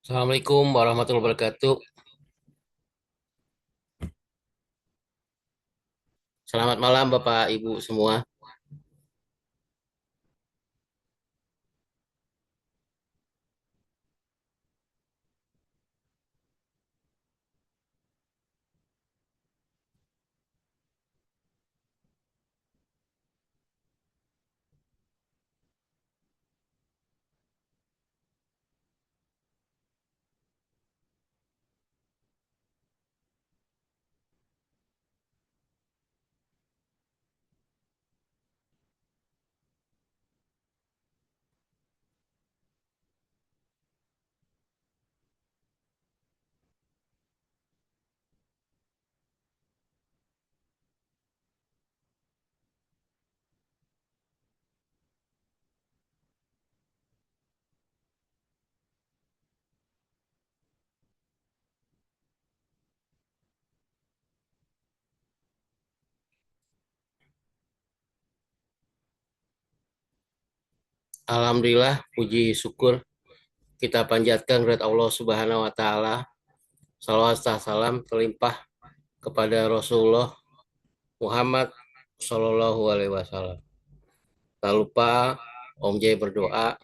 Assalamualaikum warahmatullahi wabarakatuh. Selamat malam Bapak Ibu semua. Alhamdulillah, puji syukur kita panjatkan kepada Allah Subhanahu wa taala. Salawat serta salam terlimpah kepada Rasulullah Muhammad Shallallahu alaihi wasallam. Tak lupa Om Jai berdoa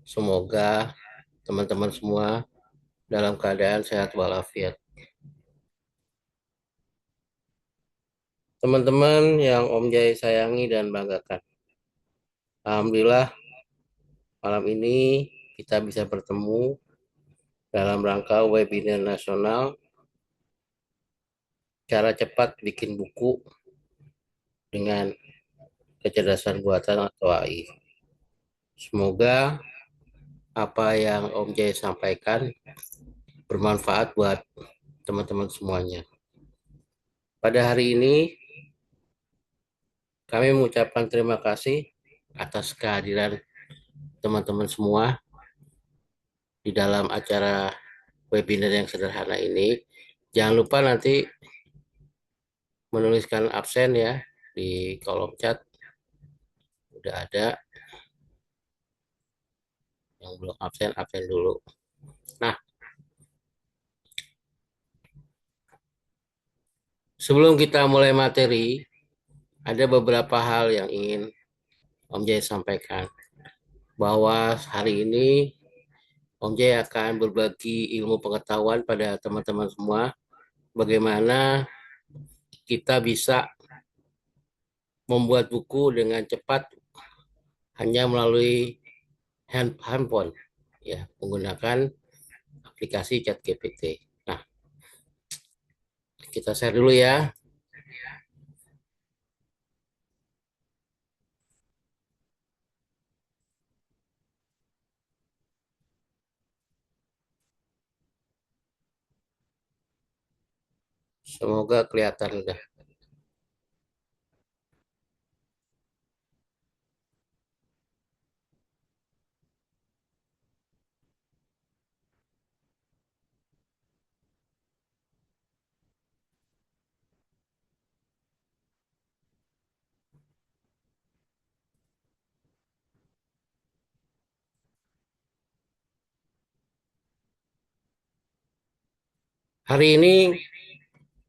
semoga teman-teman semua dalam keadaan sehat walafiat. Teman-teman yang Om Jai sayangi dan banggakan. Alhamdulillah malam ini kita bisa bertemu dalam rangka webinar nasional cara cepat bikin buku dengan kecerdasan buatan atau AI. Semoga apa yang Om Jai sampaikan bermanfaat buat teman-teman semuanya. Pada hari ini kami mengucapkan terima kasih atas kehadiran teman-teman semua di dalam acara webinar yang sederhana ini. Jangan lupa nanti menuliskan absen ya di kolom chat. Udah ada yang belum absen, absen dulu. Nah, sebelum kita mulai materi, ada beberapa hal yang ingin Om Jai sampaikan. Bahwa hari ini Om Jai akan berbagi ilmu pengetahuan pada teman-teman semua. Bagaimana kita bisa membuat buku dengan cepat hanya melalui handphone, ya, menggunakan aplikasi ChatGPT. Nah, kita share dulu ya. Semoga kelihatan udah. Hari ini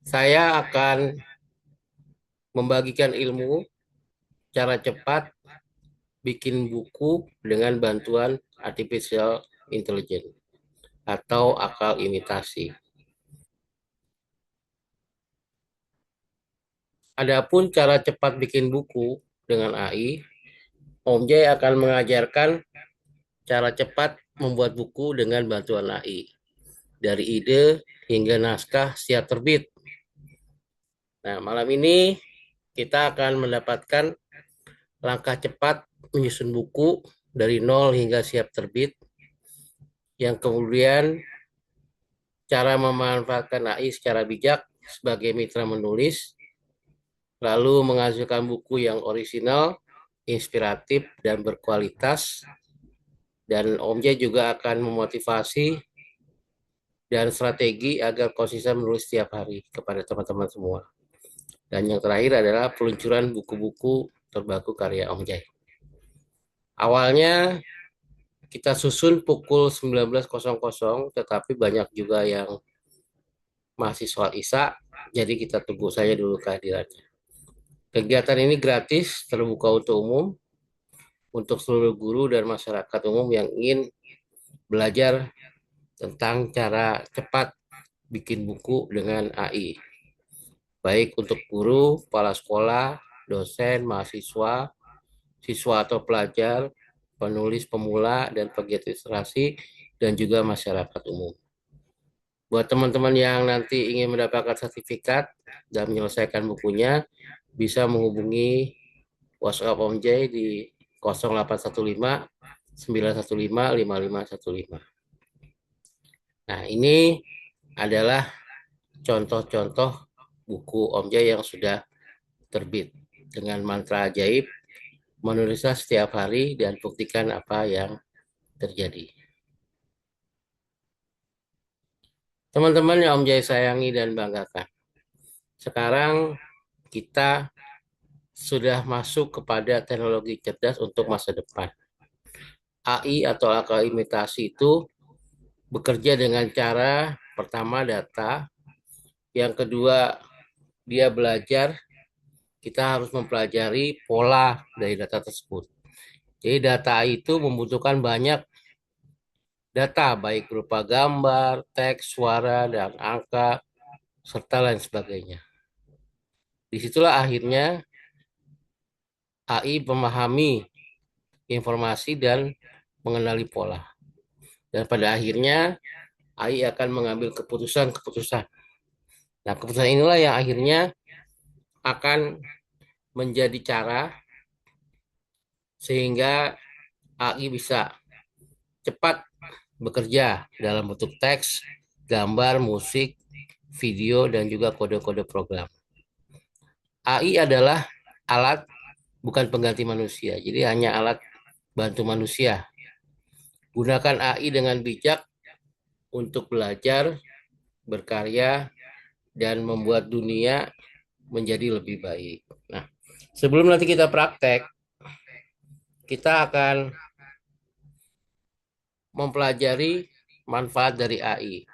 saya akan membagikan ilmu cara cepat bikin buku dengan bantuan artificial intelligence atau akal imitasi. Adapun cara cepat bikin buku dengan AI, Om Jay akan mengajarkan cara cepat membuat buku dengan bantuan AI. Dari ide hingga naskah siap terbit. Nah, malam ini kita akan mendapatkan langkah cepat menyusun buku dari nol hingga siap terbit, yang kemudian cara memanfaatkan AI secara bijak sebagai mitra menulis, lalu menghasilkan buku yang orisinal, inspiratif, dan berkualitas. Dan Om Jay juga akan memotivasi dan strategi agar konsisten menulis setiap hari kepada teman-teman semua. Dan yang terakhir adalah peluncuran buku-buku terbaru karya Om Jai. Awalnya kita susun pukul 19.00, tetapi banyak juga yang masih sholat Isya, jadi kita tunggu saja dulu kehadirannya. Kegiatan ini gratis, terbuka untuk umum, untuk seluruh guru dan masyarakat umum yang ingin belajar tentang cara cepat bikin buku dengan AI. Baik untuk guru, kepala sekolah, dosen, mahasiswa, siswa atau pelajar, penulis pemula, dan pegiat literasi, dan juga masyarakat umum. Buat teman-teman yang nanti ingin mendapatkan sertifikat dan menyelesaikan bukunya, bisa menghubungi WhatsApp Om J di 0815 915 5515. Nah, ini adalah contoh-contoh buku Om J yang sudah terbit dengan mantra ajaib, menulislah setiap hari dan buktikan apa yang terjadi. Teman-teman yang Om Jaya sayangi dan banggakan, sekarang kita sudah masuk kepada teknologi cerdas untuk masa depan. AI atau akal imitasi itu bekerja dengan cara pertama data, yang kedua dia belajar, kita harus mempelajari pola dari data tersebut. Jadi data itu membutuhkan banyak data, baik berupa gambar, teks, suara, dan angka, serta lain sebagainya. Disitulah akhirnya AI memahami informasi dan mengenali pola. Dan pada akhirnya AI akan mengambil keputusan-keputusan. Nah, keputusan inilah yang akhirnya akan menjadi cara sehingga AI bisa cepat bekerja dalam bentuk teks, gambar, musik, video, dan juga kode-kode program. AI adalah alat, bukan pengganti manusia. Jadi hanya alat bantu manusia. Gunakan AI dengan bijak untuk belajar, berkarya, dan membuat dunia menjadi lebih baik. Nah, sebelum nanti kita praktek, kita akan mempelajari manfaat dari AI.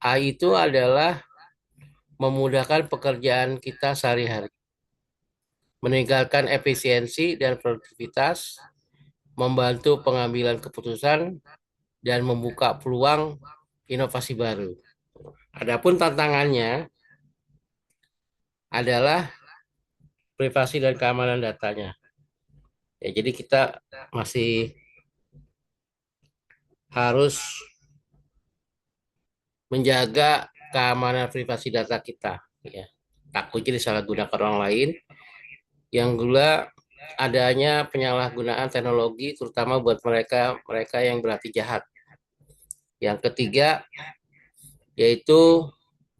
AI itu adalah memudahkan pekerjaan kita sehari-hari, meningkatkan efisiensi dan produktivitas, membantu pengambilan keputusan, dan membuka peluang inovasi baru. Adapun tantangannya adalah privasi dan keamanan datanya. Ya, jadi kita masih harus menjaga keamanan privasi data kita. Ya, takutnya disalahgunakan orang lain. Yang kedua, adanya penyalahgunaan teknologi, terutama buat mereka yang berarti jahat. Yang ketiga, yaitu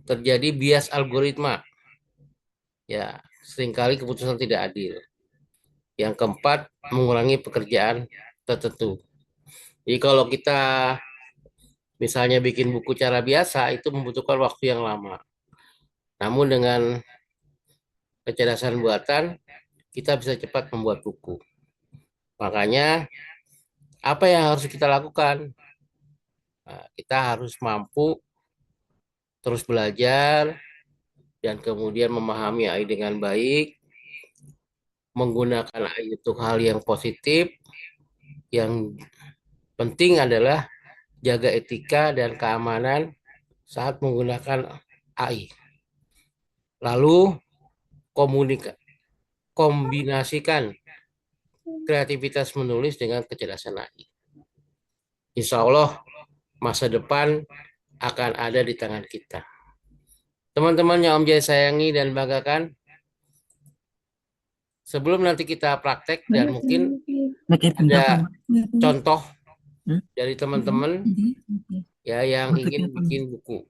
terjadi bias algoritma. Ya, seringkali keputusan tidak adil. Yang keempat, mengurangi pekerjaan tertentu. Jadi kalau kita misalnya bikin buku cara biasa, itu membutuhkan waktu yang lama. Namun dengan kecerdasan buatan, kita bisa cepat membuat buku. Makanya, apa yang harus kita lakukan? Nah, kita harus mampu terus belajar dan kemudian memahami AI dengan baik, menggunakan AI untuk hal yang positif. Yang penting adalah jaga etika dan keamanan saat menggunakan AI. Lalu kombinasikan kreativitas menulis dengan kecerdasan AI. Insya Allah masa depan akan ada di tangan kita. Teman-teman yang Om Jaya sayangi dan banggakan, sebelum nanti kita praktek dan mungkin ada contoh dari teman-teman ya yang ingin bikin buku.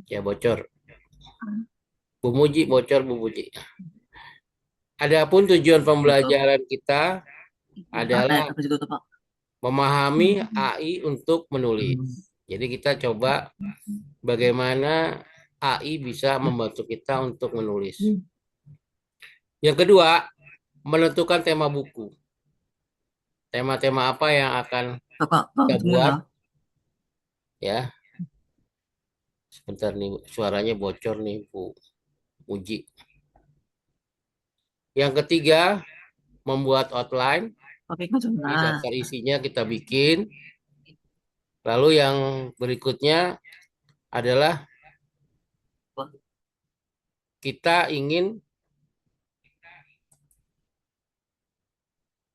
Ya bocor. Bu Muji bocor Bu Muji. Adapun tujuan pembelajaran kita adalah memahami AI untuk menulis. Jadi kita coba bagaimana AI bisa membantu kita untuk menulis. Yang kedua, menentukan tema buku. Tema-tema apa yang akan Kakak, kita buat, gimana? ya. Sebentar nih, suaranya bocor nih, Bu Uji. Yang ketiga, membuat outline. Oke, Kak Di Jona. daftar isinya kita bikin. Lalu yang berikutnya adalah kita ingin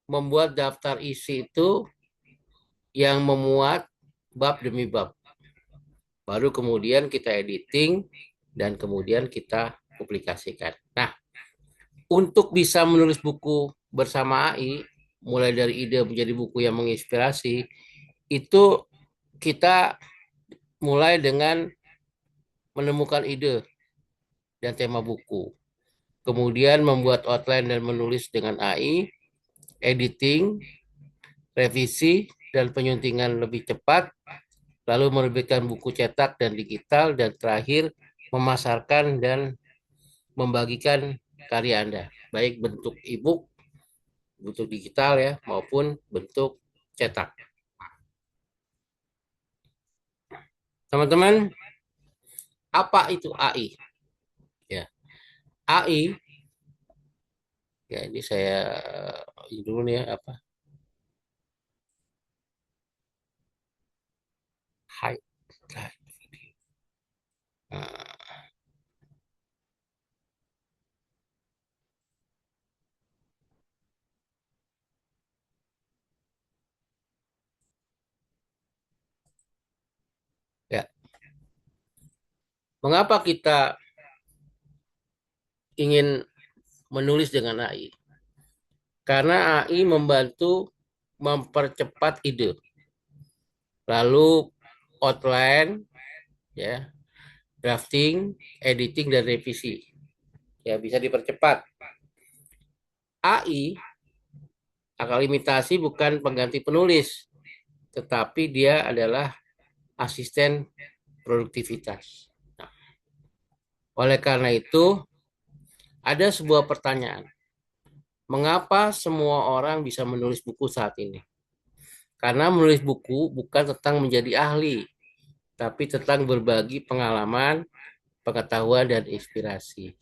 membuat daftar isi itu yang memuat bab demi bab. Baru kemudian kita editing dan kemudian kita publikasikan. Nah, untuk bisa menulis buku bersama AI, mulai dari ide menjadi buku yang menginspirasi, itu kita mulai dengan menemukan ide dan tema buku. Kemudian membuat outline dan menulis dengan AI, editing, revisi, dan penyuntingan lebih cepat, lalu menerbitkan buku cetak dan digital, dan terakhir memasarkan dan membagikan karya Anda, baik bentuk e-book, bentuk digital ya, maupun bentuk cetak. Teman-teman, apa itu AI? Ya, AI, ya ini saya ini dulu nih ya, apa? Hide. Nah, ya, mengapa kita ingin menulis dengan AI? Karena AI membantu mempercepat ide. Lalu outline, ya, drafting, editing, dan revisi. Ya, bisa dipercepat. AI, akal imitasi bukan pengganti penulis, tetapi dia adalah asisten produktivitas. Nah, oleh karena itu, ada sebuah pertanyaan. Mengapa semua orang bisa menulis buku saat ini? Karena menulis buku bukan tentang menjadi ahli, tapi tentang berbagi pengalaman, pengetahuan, dan inspirasi.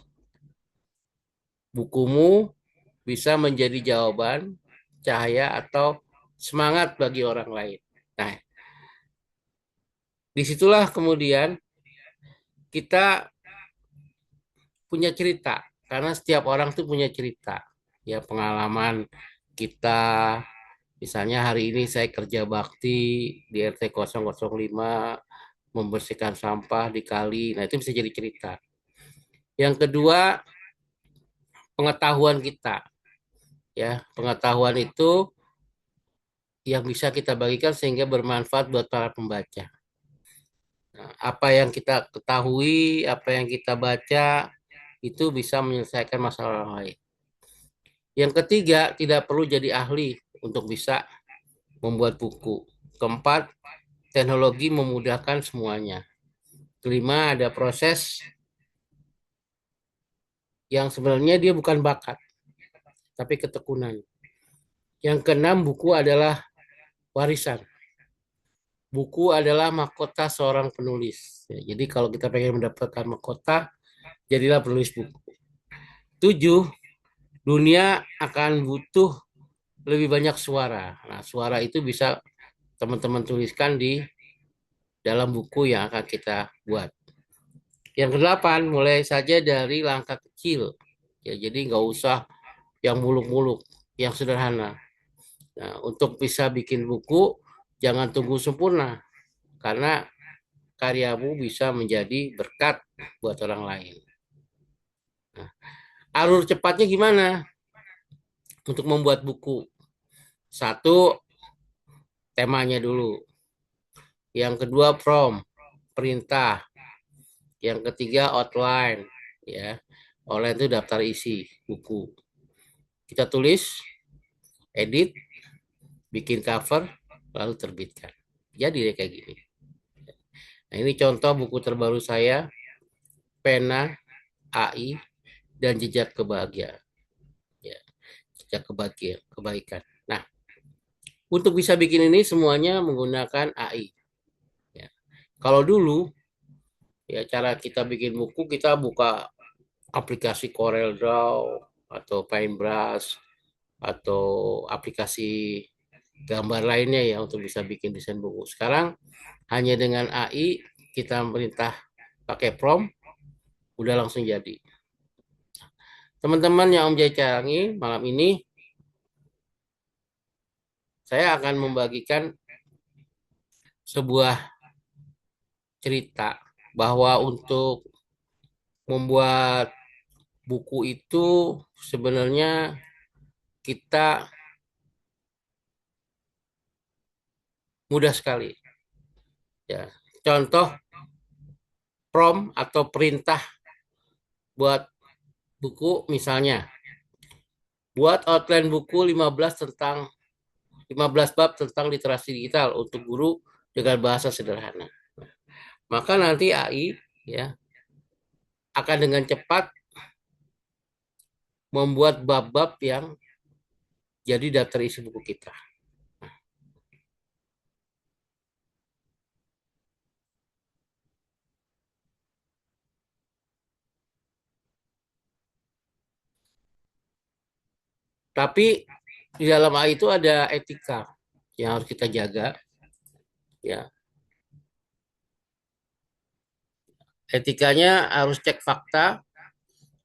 Bukumu bisa menjadi jawaban, cahaya, atau semangat bagi orang lain. Nah, disitulah kemudian kita punya cerita, karena setiap orang tuh punya cerita. Ya, pengalaman kita, misalnya hari ini saya kerja bakti di RT 005, membersihkan sampah di kali. Nah, itu bisa jadi cerita. Yang kedua, pengetahuan kita. Ya, pengetahuan itu yang bisa kita bagikan sehingga bermanfaat buat para pembaca. Nah, apa yang kita ketahui, apa yang kita baca, itu bisa menyelesaikan masalah orang lain. Yang ketiga, tidak perlu jadi ahli untuk bisa membuat buku. Keempat, teknologi memudahkan semuanya. Kelima, ada proses yang sebenarnya dia bukan bakat, tapi ketekunan. Yang keenam, buku adalah warisan. Buku adalah mahkota seorang penulis. Ya, jadi kalau kita pengen mendapatkan mahkota, jadilah penulis buku. Tujuh, dunia akan butuh lebih banyak suara. Nah, suara itu bisa teman-teman tuliskan di dalam buku yang akan kita buat. Yang kedelapan, mulai saja dari langkah kecil. Ya, jadi nggak usah yang muluk-muluk, yang sederhana. Nah, untuk bisa bikin buku, jangan tunggu sempurna, karena karyamu bisa menjadi berkat buat orang lain. Nah, alur cepatnya gimana untuk membuat buku? Satu, temanya dulu. Yang kedua, prompt, perintah. Yang ketiga, outline. Ya, outline itu daftar isi buku. Kita tulis, edit, bikin cover, lalu terbitkan. Jadi deh kayak gini. Nah, ini contoh buku terbaru saya, Pena, AI, dan Jejak Kebahagiaan. jejak kebaikan. Nah, untuk bisa bikin ini semuanya menggunakan AI. Ya. Kalau dulu ya cara kita bikin buku kita buka aplikasi CorelDRAW atau Paintbrush atau aplikasi gambar lainnya ya untuk bisa bikin desain buku. Sekarang hanya dengan AI kita perintah pakai prompt udah langsung jadi. Teman-teman yang Om Jai carangi malam ini saya akan membagikan sebuah cerita bahwa untuk membuat buku itu sebenarnya kita mudah sekali. Ya, contoh prompt atau perintah buat buku misalnya, buat outline buku 15 bab tentang literasi digital untuk guru dengan bahasa sederhana. Maka nanti AI ya akan dengan cepat membuat bab-bab yang jadi daftar isi buku kita. Tapi di dalam AI itu ada etika yang harus kita jaga ya. Etikanya harus cek fakta,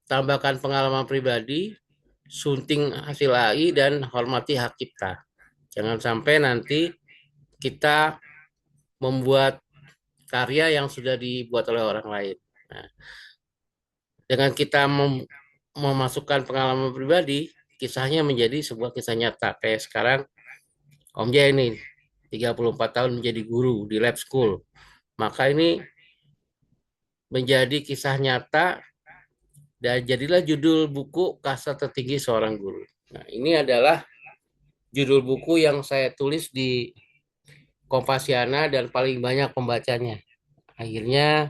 tambahkan pengalaman pribadi, sunting hasil AI dan hormati hak cipta. Jangan sampai nanti kita membuat karya yang sudah dibuat oleh orang lain. Nah, dengan kita memasukkan pengalaman pribadi, kisahnya menjadi sebuah kisah nyata. Kayak sekarang Om Jaya ini 34 tahun menjadi guru di lab school. Maka ini menjadi kisah nyata dan jadilah judul buku Kasta Tertinggi Seorang Guru. Nah, ini adalah judul buku yang saya tulis di Kompasiana dan paling banyak pembacanya. Akhirnya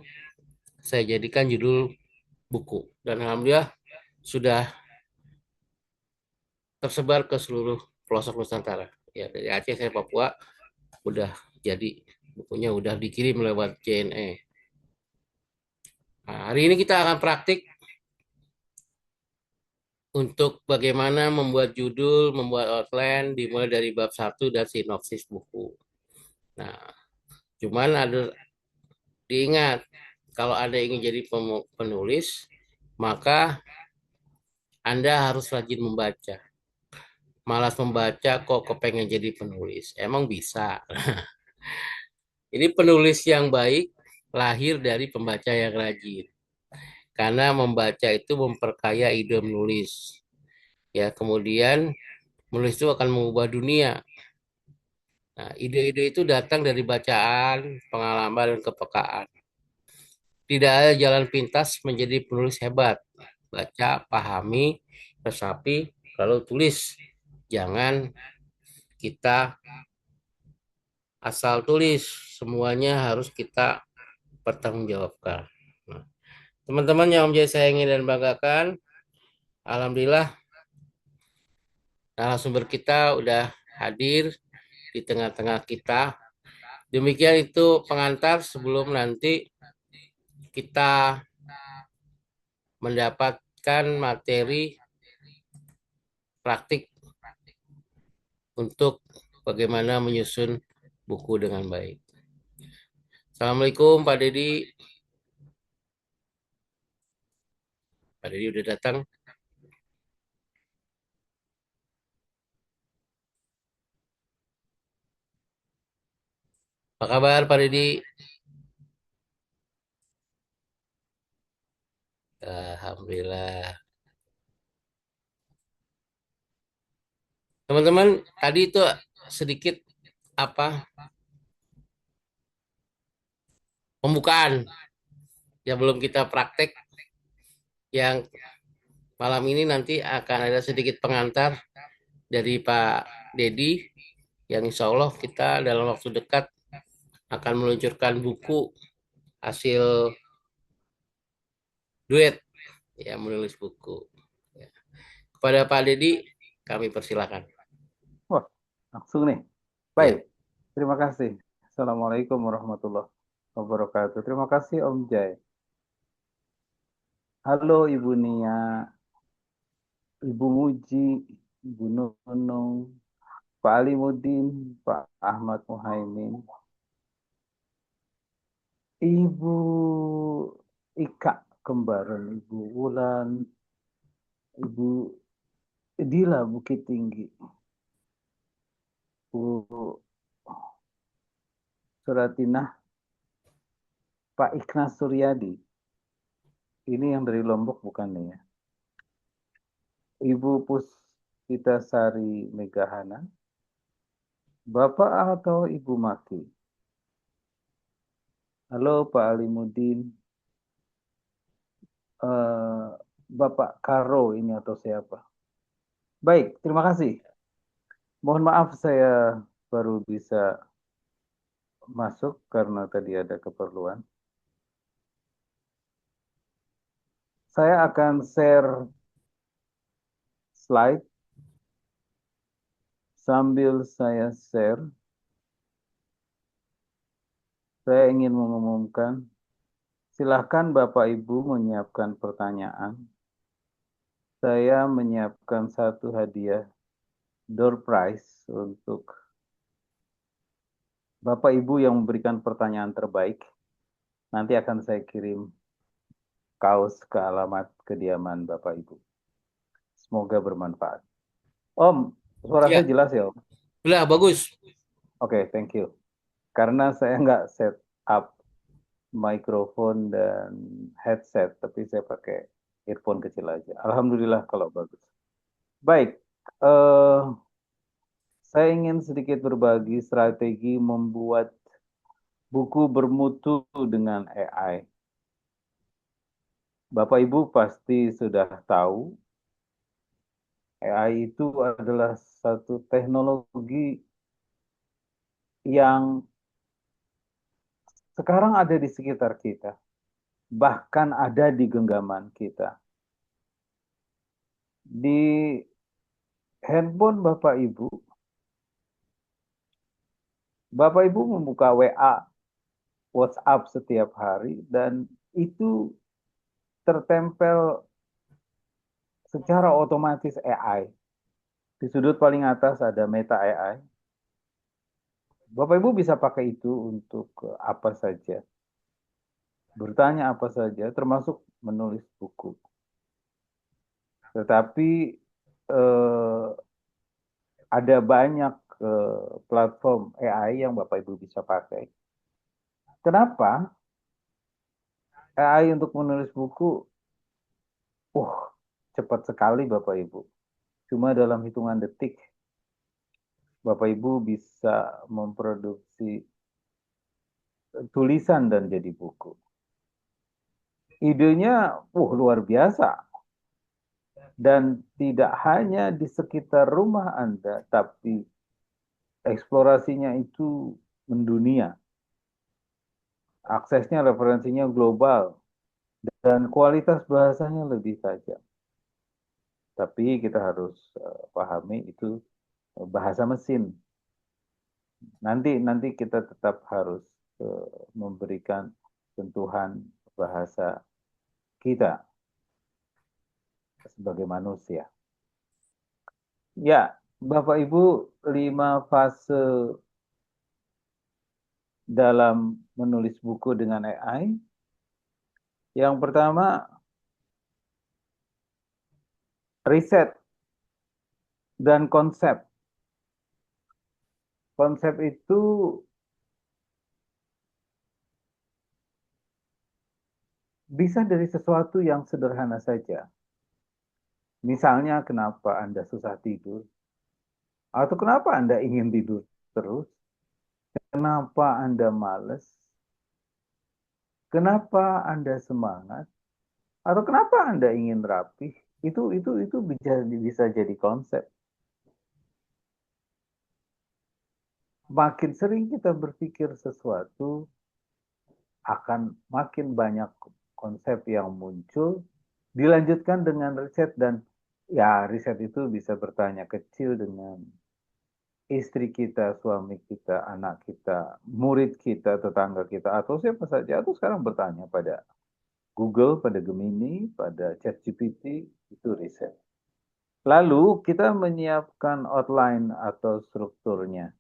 saya jadikan judul buku dan alhamdulillah sudah tersebar ke seluruh pelosok Nusantara. Ya dari Aceh sampai Papua udah jadi bukunya udah dikirim lewat JNE. Nah, hari ini kita akan praktik untuk bagaimana membuat judul, membuat outline dimulai dari bab 1 dan sinopsis buku. Nah, cuman ada diingat kalau Anda ingin jadi penulis, maka Anda harus rajin membaca. Malas membaca kok kepengen jadi penulis. Emang bisa. Ini penulis yang baik lahir dari pembaca yang rajin. Karena membaca itu memperkaya ide menulis. Ya, kemudian menulis itu akan mengubah dunia. Nah, ide-ide itu datang dari bacaan, pengalaman, dan kepekaan. Tidak ada jalan pintas menjadi penulis hebat. Baca, pahami, resapi, lalu tulis. Jangan kita asal tulis. Semuanya harus kita pertanggungjawabkan. Nah, teman-teman yang Om Jaya sayangi dan banggakan, alhamdulillah narasumber kita udah hadir di tengah-tengah kita. Demikian itu pengantar sebelum nanti kita mendapatkan materi praktik untuk bagaimana menyusun buku dengan baik. Assalamualaikum Pak Dedi. Pak Dedi udah datang. Apa kabar Pak Dedi? Alhamdulillah. Teman-teman, tadi itu sedikit apa pembukaan yang belum kita praktek yang malam ini nanti akan ada sedikit pengantar dari Pak Dedi yang insya Allah kita dalam waktu dekat akan meluncurkan buku hasil duet ya menulis buku. Ya. Kepada Pak Dedi Kami persilakan. Wah, langsung nih. Ya, Baik, terima kasih. Assalamualaikum warahmatullahi wabarakatuh. Terima kasih Om Jai. Halo Ibu Nia, Ibu Muji, Ibu Nunung, Pak Ali Mudin, Pak Ahmad Muhaimin, Ibu Ika Kembaran, Ibu Wulan, Ibu Dila Bukit Tinggi, Bu Suratinah, Pak Ikhnas Suryadi. Ini yang dari Lombok bukan nih ya? Ibu Puspitasari Megahana, Bapak atau Ibu Maki. Halo Pak Alimuddin, eh, Bapak Karo ini atau siapa? Baik, terima kasih. Mohon maaf saya baru bisa masuk karena tadi ada keperluan. Saya akan share slide sambil saya share. Saya ingin mengumumkan, silahkan Bapak Ibu menyiapkan pertanyaan. Saya menyiapkan satu hadiah door prize untuk Bapak Ibu yang memberikan pertanyaan terbaik. Nanti akan saya kirim kaos ke alamat kediaman Bapak Ibu. Semoga bermanfaat. Om, suara ya, saya jelas ya Om? udah bagus. Oke, thank you. Karena saya nggak set up mikrofon dan headset, tapi saya pakai earphone kecil aja. Alhamdulillah kalau bagus. Baik, eh, saya ingin sedikit berbagi strategi membuat buku bermutu dengan AI. Bapak Ibu pasti sudah tahu AI itu adalah satu teknologi yang sekarang ada di sekitar kita, bahkan ada di genggaman kita. Di handphone Bapak Ibu membuka WA, WhatsApp setiap hari, dan itu tertempel secara otomatis AI. Di sudut paling atas ada Meta AI. Bapak Ibu bisa pakai itu untuk apa saja, bertanya apa saja, termasuk menulis buku. Tetapi eh, ada banyak platform AI yang Bapak Ibu bisa pakai. Kenapa? AI untuk menulis buku, uh, cepat sekali Bapak Ibu. Cuma dalam hitungan detik, Bapak Ibu bisa memproduksi tulisan dan jadi buku. Idenya, luar biasa. Dan tidak hanya di sekitar rumah Anda, tapi eksplorasinya itu mendunia. Aksesnya, referensinya global, dan kualitas bahasanya lebih tajam. Tapi kita harus pahami itu bahasa mesin. Nanti kita tetap harus memberikan sentuhan bahasa kita sebagai manusia. Ya, Bapak Ibu, 5 fase dalam menulis buku dengan AI. Yang pertama, riset dan konsep. Konsep itu bisa dari sesuatu yang sederhana saja. Misalnya, kenapa Anda susah tidur? Atau kenapa Anda ingin tidur terus? Kenapa Anda malas? Kenapa Anda semangat? Atau kenapa Anda ingin rapih? Itu bisa jadi konsep. Makin sering kita berpikir sesuatu, akan makin banyak konsep yang muncul, dilanjutkan dengan riset dan Ya, riset itu bisa bertanya kecil dengan istri kita, suami kita, anak kita, murid kita, tetangga kita, atau siapa saja. Atau sekarang bertanya pada Google, pada Gemini, pada ChatGPT, itu riset. Lalu kita menyiapkan outline atau strukturnya.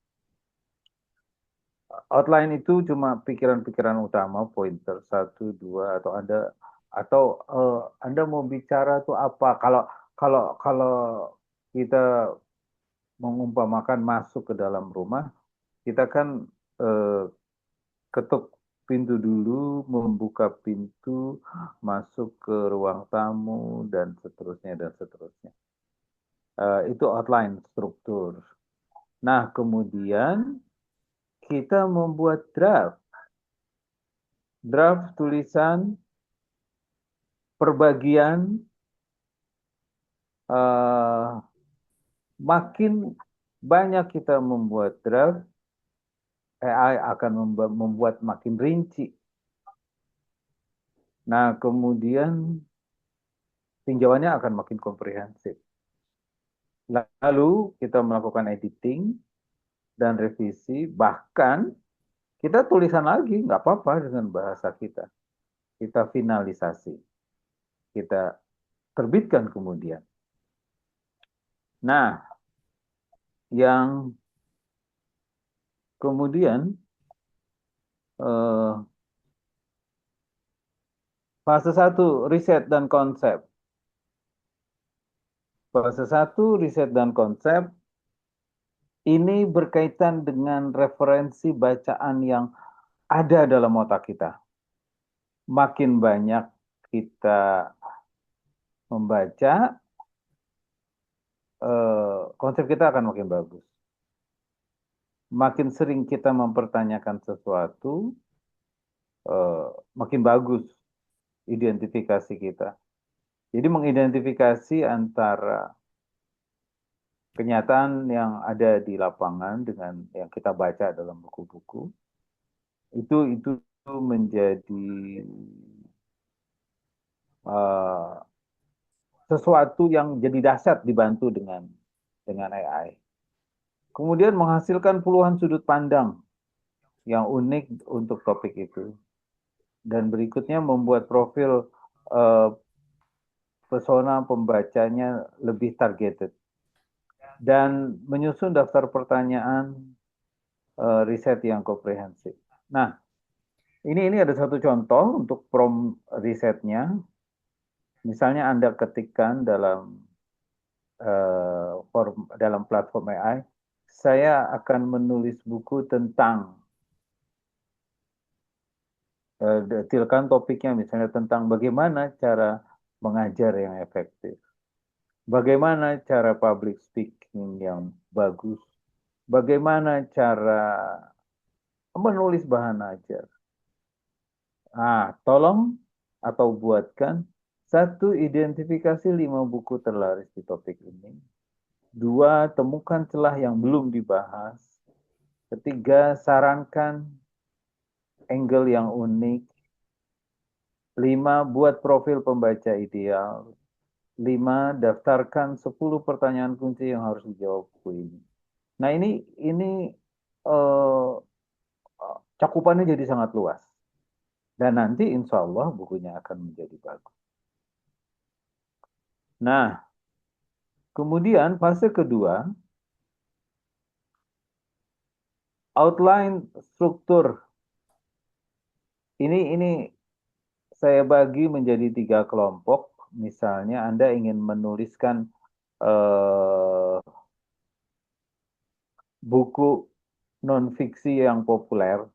Outline itu cuma pikiran-pikiran utama, pointer satu, dua, atau Anda mau bicara tuh apa? Kalau kita mengumpamakan masuk ke dalam rumah, kita kan eh, ketuk pintu dulu, membuka pintu, masuk ke ruang tamu dan seterusnya dan seterusnya. Itu outline struktur. Nah, kemudian kita membuat draft tulisan perbagian. eh, Makin banyak kita membuat draft, AI akan membuat makin rinci. Nah, kemudian tinjauannya akan makin komprehensif. Lalu kita melakukan editing dan revisi, bahkan kita tulisan lagi, nggak apa-apa dengan bahasa kita. Kita finalisasi, kita terbitkan kemudian. Nah, yang kemudian eh, fase satu riset dan konsep. Fase satu riset dan konsep ini berkaitan dengan referensi bacaan yang ada dalam otak kita. Makin banyak kita membaca, konsep kita akan makin bagus. Makin sering kita mempertanyakan sesuatu, eh, makin bagus identifikasi kita. Jadi mengidentifikasi antara kenyataan yang ada di lapangan dengan yang kita baca dalam buku-buku, itu menjadi uh, sesuatu yang jadi dahsyat dibantu dengan AI. Kemudian menghasilkan puluhan sudut pandang yang unik untuk topik itu. Dan berikutnya membuat profil uh, pesona pembacanya lebih targeted. Dan menyusun daftar pertanyaan riset yang komprehensif. Nah, ini ada satu contoh untuk prompt risetnya. Misalnya Anda ketikkan dalam platform AI, saya akan menulis buku tentang detilkan topiknya, misalnya tentang bagaimana cara mengajar yang efektif, bagaimana cara public speaking yang bagus, bagaimana cara menulis bahan ajar. Tolong atau buatkan satu, identifikasi 5 buku terlaris di topik ini. 2, temukan celah yang belum dibahas. 3, sarankan angle yang unik. 5, buat profil pembaca ideal. 5, daftarkan 10 pertanyaan kunci yang harus dijawab buku ini. Nah, ini uh, cakupannya jadi sangat luas. Dan nanti insya Allah bukunya akan menjadi bagus. Nah, kemudian fase kedua, outline struktur. Ini saya bagi menjadi 3 kelompok. Misalnya Anda ingin menuliskan eh, buku non-fiksi yang populer,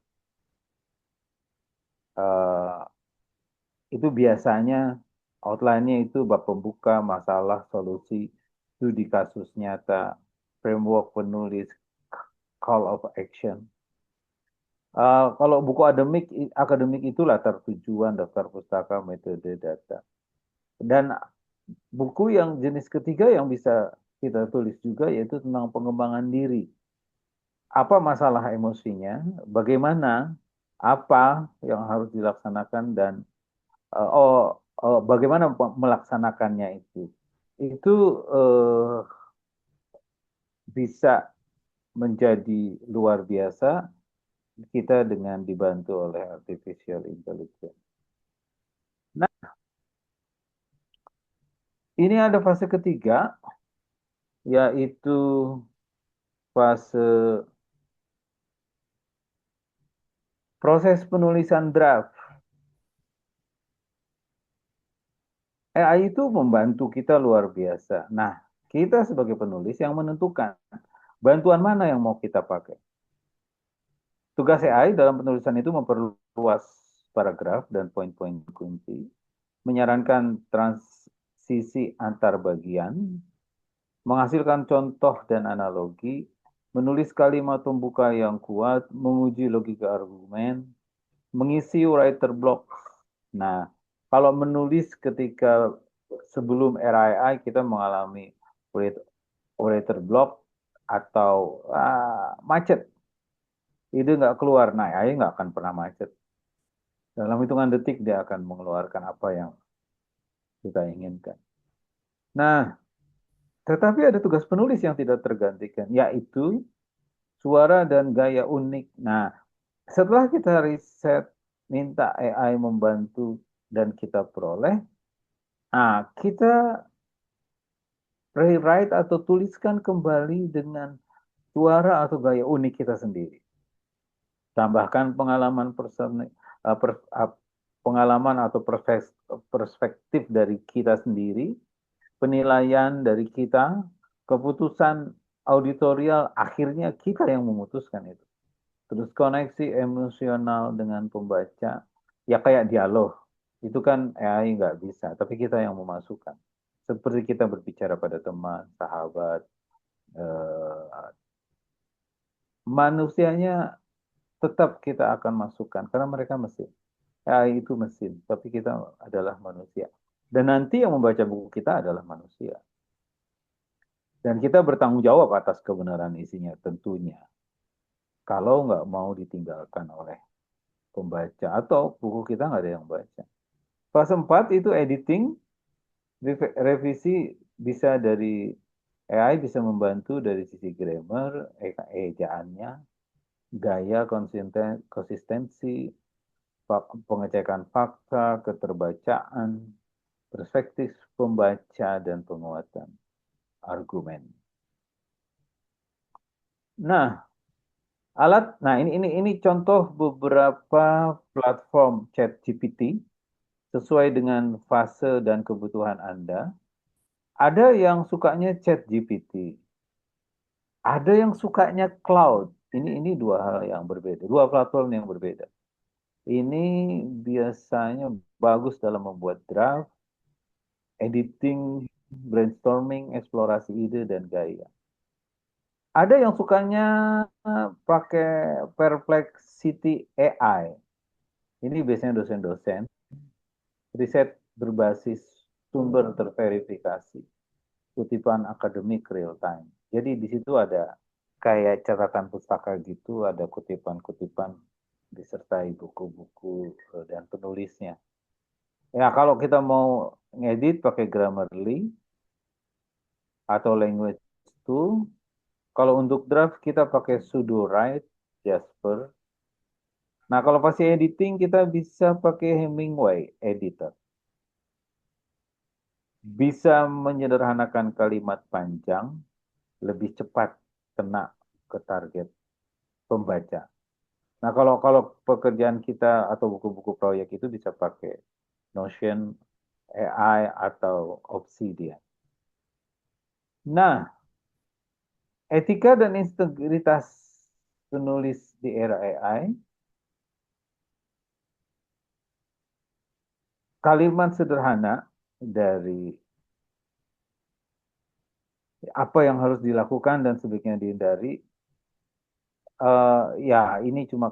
eh, itu biasanya outline-nya itu bab pembuka, masalah, solusi, studi kasus nyata, framework penulis, call of action. Kalau buku akademik itu latar tujuan, daftar pustaka, metode data. Dan buku yang jenis ketiga yang bisa kita tulis juga yaitu tentang pengembangan diri. Apa masalah emosinya, bagaimana, apa yang harus dilaksanakan dan bagaimana melaksanakannya itu. itu bisa menjadi luar biasa kita dengan dibantu oleh artificial intelligence. Nah, ini ada fase ketiga, yaitu fase proses penulisan draft. AI itu membantu kita luar biasa. Nah, kita sebagai penulis yang menentukan bantuan mana yang mau kita pakai. Tugas AI dalam penulisan itu memperluas paragraf dan poin-poin kunci, menyarankan transisi antar bagian, menghasilkan contoh dan analogi, menulis kalimat pembuka yang kuat, menguji logika argumen, mengisi writer block. Nah, kalau menulis ketika sebelum era AI kita mengalami writer block atau macet, ide nggak keluar. Nah, AI nggak akan pernah macet. Dalam hitungan detik dia akan mengeluarkan apa yang kita inginkan. Nah, tetapi ada tugas penulis yang tidak tergantikan, yaitu suara dan gaya unik. Nah, setelah kita riset, minta AI membantu dan kita peroleh, nah kita rewrite atau tuliskan kembali dengan suara atau gaya unik kita sendiri. Tambahkan pengalaman pengalaman atau perspektif dari kita sendiri, penilaian dari kita, keputusan auditorial, akhirnya kita yang memutuskan itu. Terus koneksi emosional dengan pembaca, ya kayak dialog. Itu kan AI nggak bisa, tapi kita yang memasukkan. Seperti kita berbicara pada teman, sahabat, eh, manusianya tetap kita akan masukkan, karena mereka mesin. AI itu mesin, tapi kita adalah manusia. Dan nanti yang membaca buku kita adalah manusia. Dan kita bertanggung jawab atas kebenaran isinya tentunya. Kalau nggak mau ditinggalkan oleh pembaca atau buku kita nggak ada yang baca. Fase 4 itu editing, revisi bisa dari AI bisa membantu dari sisi grammar, ejaannya, gaya, konsistensi, pengecekan fakta, keterbacaan, perspektif pembaca, dan penguatan argumen. Nah, ini contoh beberapa platform chat GPT sesuai dengan fase dan kebutuhan Anda. Ada yang sukanya chat GPT, ada yang sukanya cloud. Ini dua hal yang berbeda, dua platform yang berbeda. Ini biasanya bagus dalam membuat draft, editing, brainstorming, eksplorasi ide dan gaya. Ada yang sukanya pakai Perplexity AI. Ini biasanya dosen-dosen riset berbasis sumber terverifikasi, kutipan akademik real time. Jadi di situ ada kayak catatan pustaka gitu, ada kutipan-kutipan disertai buku-buku dan penulisnya. Ya, kalau kita mau ngedit pakai Grammarly atau Language Tool, kalau untuk draft kita pakai Sudowrite, Jasper. Nah, kalau pasti editing kita bisa pakai Hemingway Editor. Bisa menyederhanakan kalimat panjang, lebih cepat kena ke target pembaca. Nah, kalau pekerjaan kita atau buku-buku proyek itu bisa pakai Notion, AI, atau Obsidian. Nah, etika dan integritas penulis di era AI, kalimat sederhana dari apa yang harus dilakukan dan sebaiknya dihindari. Ya, ini cuma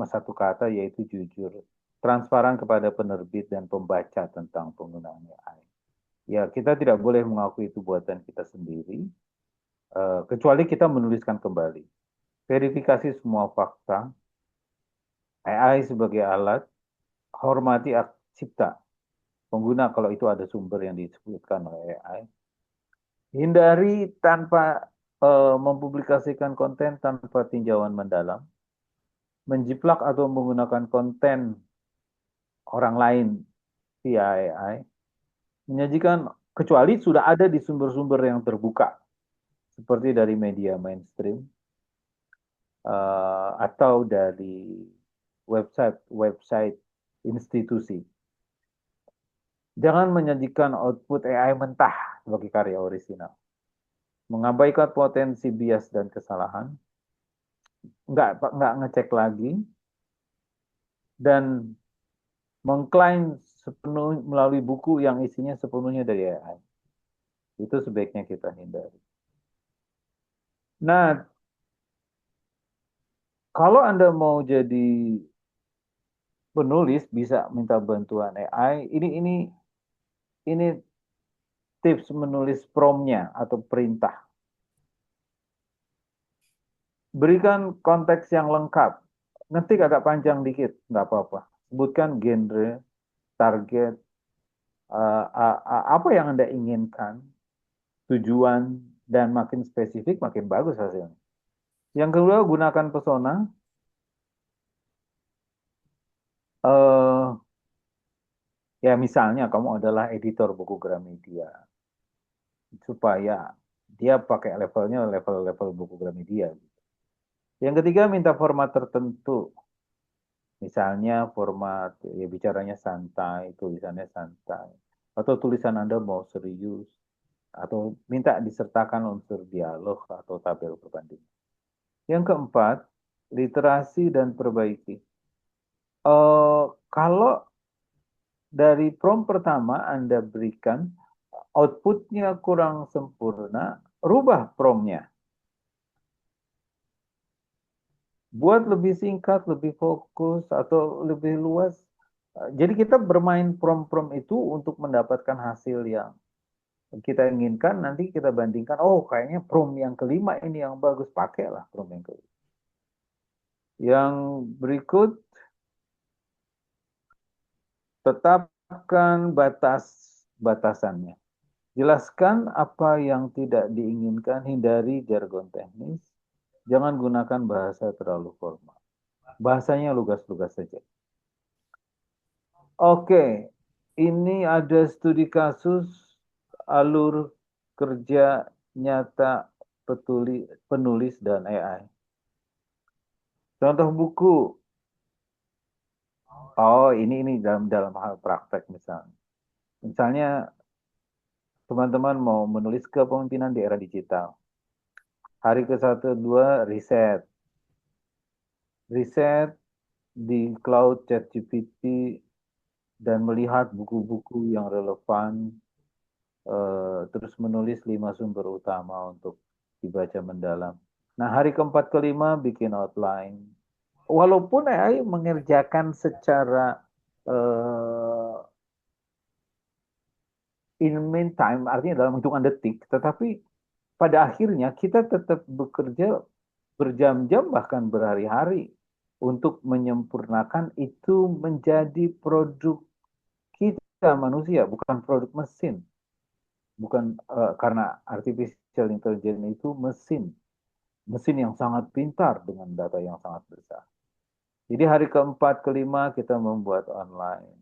satu kata, yaitu jujur. Transparan kepada penerbit dan pembaca tentang penggunaan AI. Ya, kita tidak boleh mengakui itu buatan kita sendiri, kecuali kita menuliskan kembali. Verifikasi semua fakta, AI sebagai alat, hormati hak cipta. pengguna kalau itu ada sumber yang disebutkan oleh AI. Hindari tanpa mempublikasikan konten tanpa tinjauan mendalam, menjiplak atau menggunakan konten orang lain via AI, menyajikan kecuali sudah ada di sumber-sumber yang terbuka seperti dari media mainstream atau dari website institusi. Jangan menyajikan output AI mentah sebagai karya orisinal. Mengabaikan potensi bias dan kesalahan, nggak ngecek lagi, dan mengklaim sepenuh melalui buku yang isinya sepenuhnya dari AI. Itu sebaiknya kita hindari. Nah, kalau Anda mau jadi penulis bisa minta bantuan AI. Ini tips menulis promptnya atau perintah. Berikan konteks yang lengkap. Ngetik agak panjang dikit, nggak apa-apa. Sebutkan genre, target, apa yang Anda inginkan, tujuan, dan makin spesifik makin bagus hasilnya. Yang kedua, gunakan persona. eh Ya misalnya kamu adalah editor buku Gramedia, supaya dia pakai levelnya level-level buku Gramedia. Yang ketiga, minta format tertentu. Misalnya format, ya bicaranya santai, tulisannya santai. Atau tulisan Anda mau serius. Atau minta disertakan unsur dialog atau tabel perbanding. Yang keempat, literasi dan perbaiki. Kalau dari prompt pertama Anda berikan, outputnya kurang sempurna, rubah promptnya. Buat lebih singkat, lebih fokus, atau lebih luas. Jadi kita bermain prompt-prompt itu untuk mendapatkan hasil yang kita inginkan. Nanti kita bandingkan, oh kayaknya prompt yang kelima ini yang bagus, pakailah prompt yang kelima. Yang berikut, tetapkan batas-batasannya. Jelaskan apa yang tidak diinginkan, hindari jargon teknis. Jangan gunakan bahasa terlalu formal. Bahasanya lugas-lugas saja. Oke, ini ada studi kasus alur kerja nyata penulis dan AI. Contoh buku. Oh, ini dalam dalam hal praktek misalnya. Misalnya teman-teman mau menulis kepemimpinan di era digital. Hari ke satu dua riset. Riset di cloud ChatGPT dan melihat buku-buku yang relevan, terus menulis 5 sumber utama untuk dibaca mendalam. Nah, hari keempat kelima bikin outline. Walaupun AI mengerjakan secara uh, in meantime, artinya dalam hitungan detik, tetapi pada akhirnya kita tetap bekerja berjam-jam bahkan berhari-hari untuk menyempurnakan itu menjadi produk kita manusia, bukan produk mesin. Bukan karena artificial intelligence itu mesin yang sangat pintar dengan data yang sangat besar. Jadi hari keempat, kelima kita membuat online.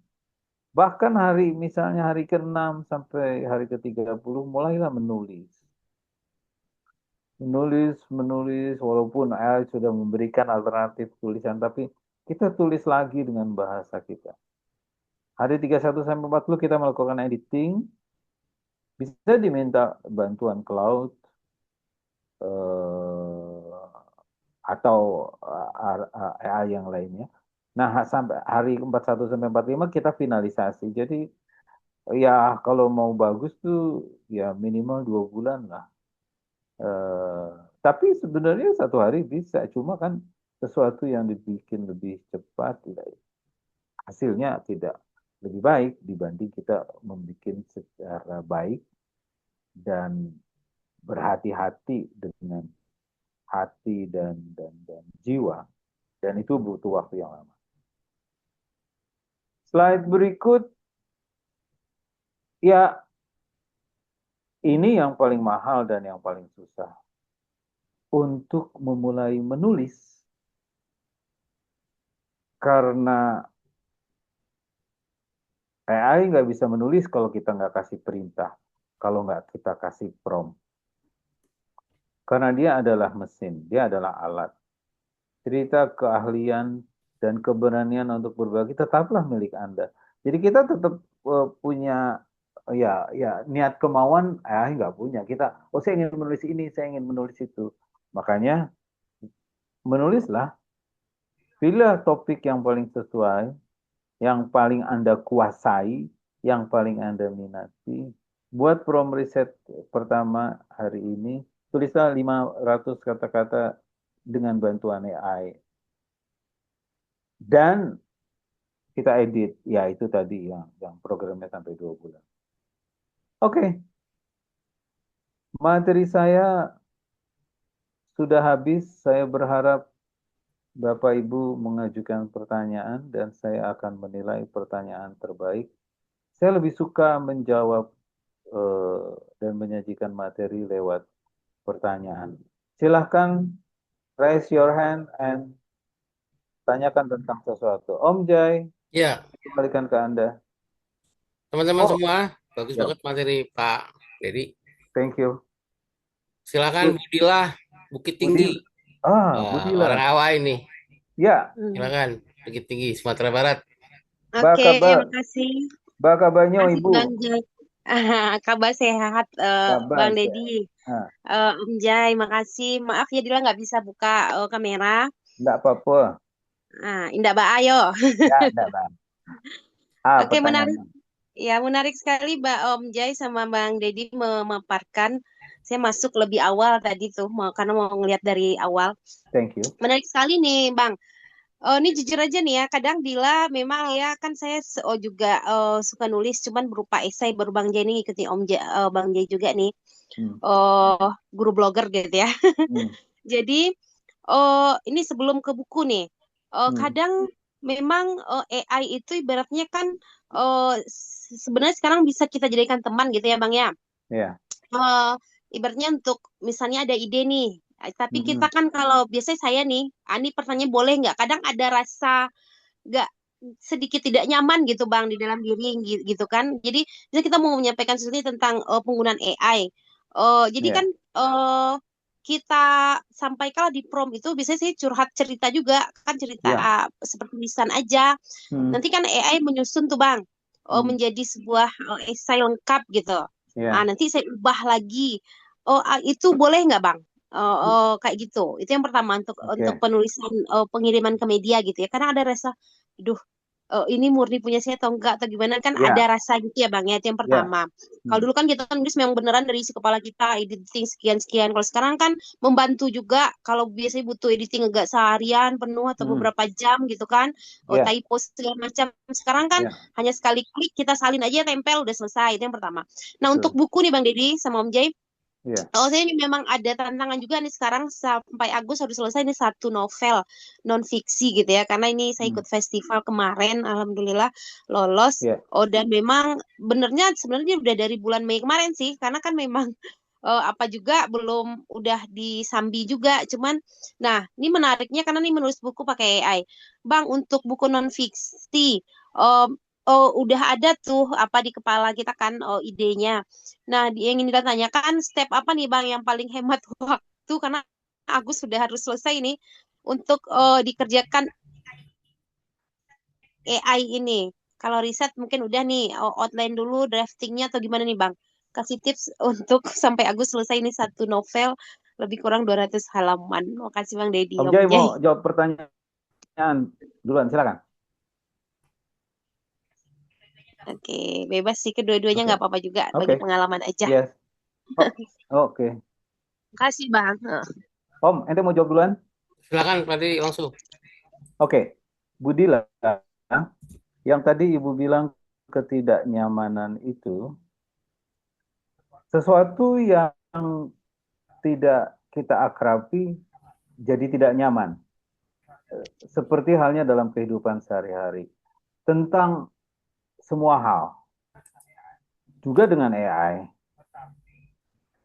Bahkan misalnya hari ke-6 sampai hari ke-30 mulailah menulis. Menulis, walaupun AI sudah memberikan alternatif tulisan, tapi kita tulis lagi dengan bahasa kita. Hari 31 sampai 40 kita melakukan editing, bisa diminta bantuan cloud, atau AI yang lainnya. Nah, sampai hari 41 sampai 45 kita finalisasi. Jadi ya kalau mau bagus tuh ya minimal 2 bulan lah. Eh, tapi sebenarnya 1 hari bisa, cuma kan sesuatu yang dibikin lebih cepat, hasilnya tidak lebih baik dibanding kita membuat secara baik dan berhati-hati dengan hati dan jiwa, dan itu butuh waktu yang lama. Slide berikut, Ya, ini yang paling mahal dan yang paling susah. Untuk memulai menulis, karena AI nggak bisa menulis kalau kita nggak kasih perintah, kalau nggak kita kasih prompt. Karena dia adalah mesin, dia adalah alat. Cerita, keahlian, dan keberanian untuk berbagi tetaplah milik Anda. Jadi kita tetap punya ya niat kemauan, nggak punya. Kita, oh saya ingin menulis ini, saya ingin menulis itu. Makanya menulislah, pilih topik yang paling sesuai, yang paling Anda kuasai, yang paling Anda minati. Buat prompt riset pertama hari ini, tulislah 500 kata-kata dengan bantuan AI. Dan kita edit, ya itu tadi yang programnya sampai 2 bulan. Oke, materi saya sudah habis. Saya berharap Bapak Ibu mengajukan pertanyaan dan saya akan menilai pertanyaan terbaik. Saya lebih suka menjawab dan menyajikan materi lewat pertanyaan. Silahkan raise your hand and tanyakan tentang sesuatu. Om Jai, Ya, kembalikan ke Anda. teman-teman Oh, semua, bagus ya, banget materi Pak Dedi. thank you. Silakan Good. Budilah, Bukit Budil. Tinggi. Orang Budila. awal ini. Ya, Silakan, Bukit Tinggi, Sumatera Barat. Oke, Bakaba, makasih. Bakabanyo Makasih Ibu. Bang Jai. Kabar sehat, Kabar Bang saya. Dedi. Ah, Om Jai, makasih. Maaf ya Dila nggak bisa buka kamera. enggak apa-apa. Indah Ba ayo. Ya, enggak, Bang. Oke, menarik. Pertanyaannya. Ya, menarik sekali Mbak Om Jai sama Bang Dedi memaparkan. Saya masuk lebih awal tadi tuh, karena mau ngeliat dari awal. Thank you. Menarik sekali nih, Bang. Ini jujur aja nih ya, kadang Dila memang ya kan saya juga suka nulis, cuman berupa esai baru Bang Jai ini ngikutin Bang Jai juga nih, Hmm, uh, guru blogger gitu ya. hmm, Jadi ini sebelum ke buku nih, hmm. kadang memang AI itu ibaratnya kan sebenarnya sekarang bisa kita jadikan teman gitu ya Bang ya. Ya. eh Ibaratnya untuk misalnya ada ide nih, tapi Hmm, kita hmm. kan kalau biasanya saya nih, Ani pertanyaan boleh nggak? Kadang ada rasa nggak sedikit tidak nyaman gitu Bang di dalam diri gitu kan. Jadi misalnya kita mau menyampaikan sesuatu tentang penggunaan AI. Jadi kan Ya. eh kita sampaikan di prompt itu biasanya saya curhat cerita juga kan cerita Ya. seperti tulisan aja. Hmm, Nanti kan AI menyusun tuh Bang, hmm. menjadi sebuah esai lengkap gitu. Ya. Nanti saya ubah lagi. Itu boleh nggak Bang? Kayak gitu. Itu yang pertama untuk Oke. penulisan pengiriman ke media gitu ya. Karena ada rasa, duh, ini murni punya saya atau enggak atau gimana kan ada Ya. rasa gitu ya Bang ya. Itu yang Ya. pertama. Kalau Hmm, dulu kan kita kan nulis memang beneran dari isi kepala kita, editing sekian-sekian. Kalau sekarang kan membantu juga kalau biasanya butuh editing agak seharian penuh atau hmm. beberapa jam gitu kan. Ya. Typo segala macam. Sekarang kan Ya. hanya sekali klik kita salin aja tempel udah selesai. Itu yang pertama. Nah, untuk Betul. buku nih Bang Deddy sama Om Jay, Ya. saya ini memang ada tantangan juga nih sekarang sampai Agus harus selesai ini satu novel non fiksi gitu ya karena ini saya Hmm. ikut festival kemarin alhamdulillah lolos. Ya. Dan memang benernya sebenarnya udah dari bulan Mei kemarin sih karena kan memang apa juga belum udah disambi juga cuman nah ini menariknya karena ini menulis buku pakai AI Bang untuk buku non fiksi eh, udah ada tuh apa di kepala kita kan idenya. Nah, yang ingin kita tanyakan step apa nih Bang yang paling hemat waktu karena Agus sudah harus selesai nih untuk dikerjakan AI ini. Kalau riset mungkin udah nih outline dulu draftingnya atau gimana nih Bang? Kasih tips untuk sampai Agus selesai ini satu novel lebih kurang 200 halaman. Makasih Bang Deddy, Om Om Jai Jai. mau jawab pertanyaan duluan, silakan. Oke, bebas sih kedua-duanya Oke. nggak apa-apa juga bagi Oke. pengalaman aja. Yes. Oh, oke. Makasih Bang. Om, ente mau jawab duluan? Silakan Pak Dedi langsung. Oke. Budila, yang tadi Ibu bilang ketidaknyamanan itu sesuatu yang tidak kita akrabi jadi tidak nyaman. Seperti halnya dalam kehidupan sehari-hari. Tentang semua hal. juga dengan AI,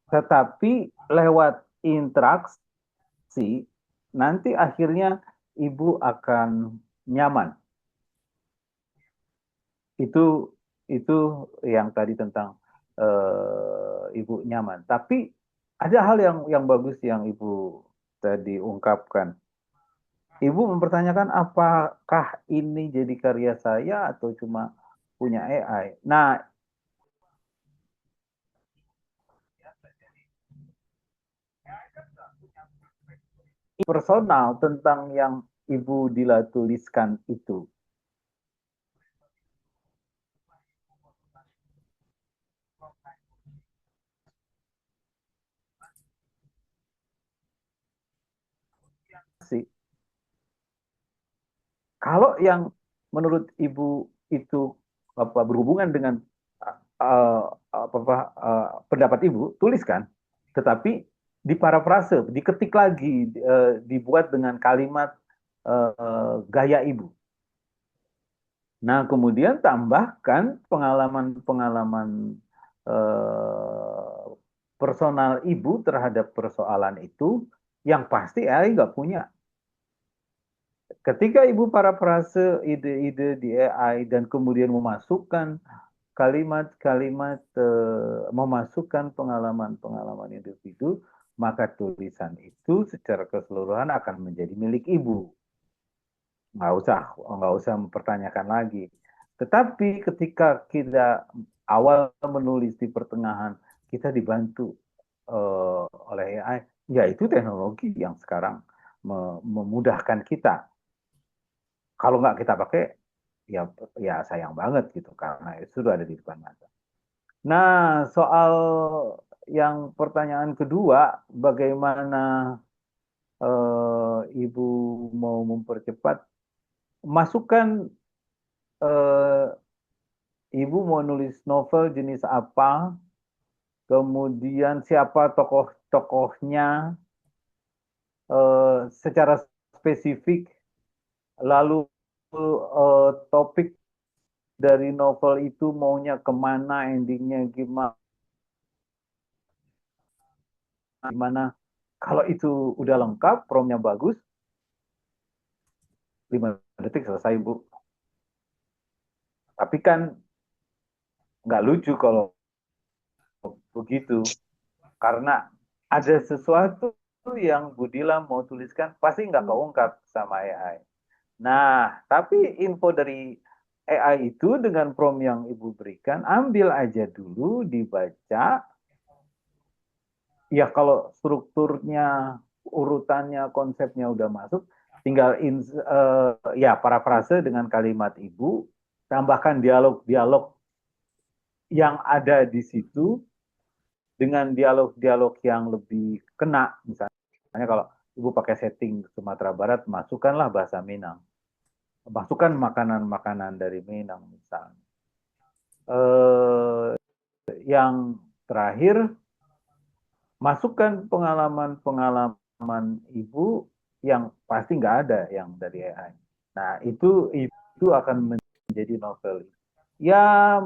tetapi lewat interaksi nanti akhirnya ibu akan nyaman. Itu yang tadi tentang ibu nyaman. Tapi ada hal yang bagus yang ibu tadi ungkapkan. Ibu mempertanyakan apakah ini jadi karya saya atau cuma punya AI. Nah, personal tentang yang ibu Dila tuliskan itu. Kalau yang menurut ibu itu berhubungan dengan pendapat ibu, tuliskan. Tetapi diparafrase, diketik lagi, dibuat dengan kalimat gaya ibu. Nah, kemudian tambahkan pengalaman-pengalaman personal ibu terhadap persoalan itu yang pasti AI nggak punya. Ketika ibu parafrase ide-ide di AI dan kemudian memasukkan kalimat-kalimat, memasukkan pengalaman-pengalaman individu, maka tulisan itu secara keseluruhan akan menjadi milik ibu. Nggak usah mempertanyakan lagi. Tetapi ketika kita awal menulis di pertengahan, kita dibantu oleh AI, ya itu teknologi yang sekarang memudahkan kita. Kalau nggak kita pakai, ya sayang banget gitu, karena itu sudah ada di depan mata. Nah, soal yang pertanyaan kedua, bagaimana ibu mau mempercepat, masukkan ibu mau nulis novel jenis apa, kemudian siapa tokoh-tokohnya secara spesifik, lalu topik dari novel itu maunya kemana, endingnya gimana. Kalau itu udah lengkap, promnya bagus, 5 detik selesai, Bu. Tapi kan nggak lucu kalau begitu, karena ada sesuatu yang Budila mau tuliskan pasti nggak keungkap sama AI. Nah, tapi info dari AI itu dengan prompt yang Ibu berikan, ambil aja dulu, dibaca. Ya kalau strukturnya, urutannya, konsepnya udah masuk, tinggal ya parafrase dengan kalimat Ibu, tambahkan dialog-dialog yang ada di situ dengan dialog-dialog yang lebih kena. Misalnya kalau Ibu pakai setting Sumatera Barat, masukkanlah bahasa Minang. Masukkan makanan-makanan dari Minang misalnya. Yang terakhir, masukkan pengalaman-pengalaman Ibu yang pasti nggak ada yang dari AI. Nah, itu akan menjadi novel. Ya,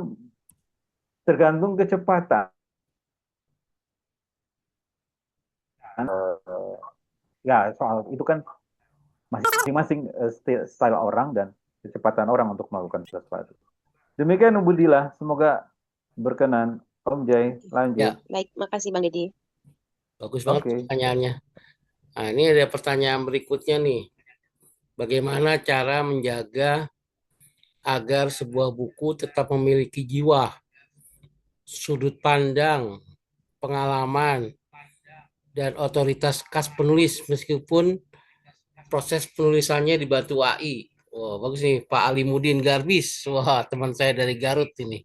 tergantung kecepatan. Ya, soal itu kan masing-masing style orang dan kecepatan orang untuk melakukan sesuatu. Demikian Ibu Dila, semoga berkenan. Om Jai, lanjut. Ya, Baik, makasih Bang Deddy. bagus banget Oke. pertanyaannya. Nah, ini ada pertanyaan berikutnya nih. Bagaimana cara menjaga agar sebuah buku tetap memiliki jiwa, sudut pandang, pengalaman, dan otoritas khas penulis meskipun proses penulisannya dibantu AI. Wah, bagus nih Pak Alimudin Garbis. Wah, teman saya dari Garut ini.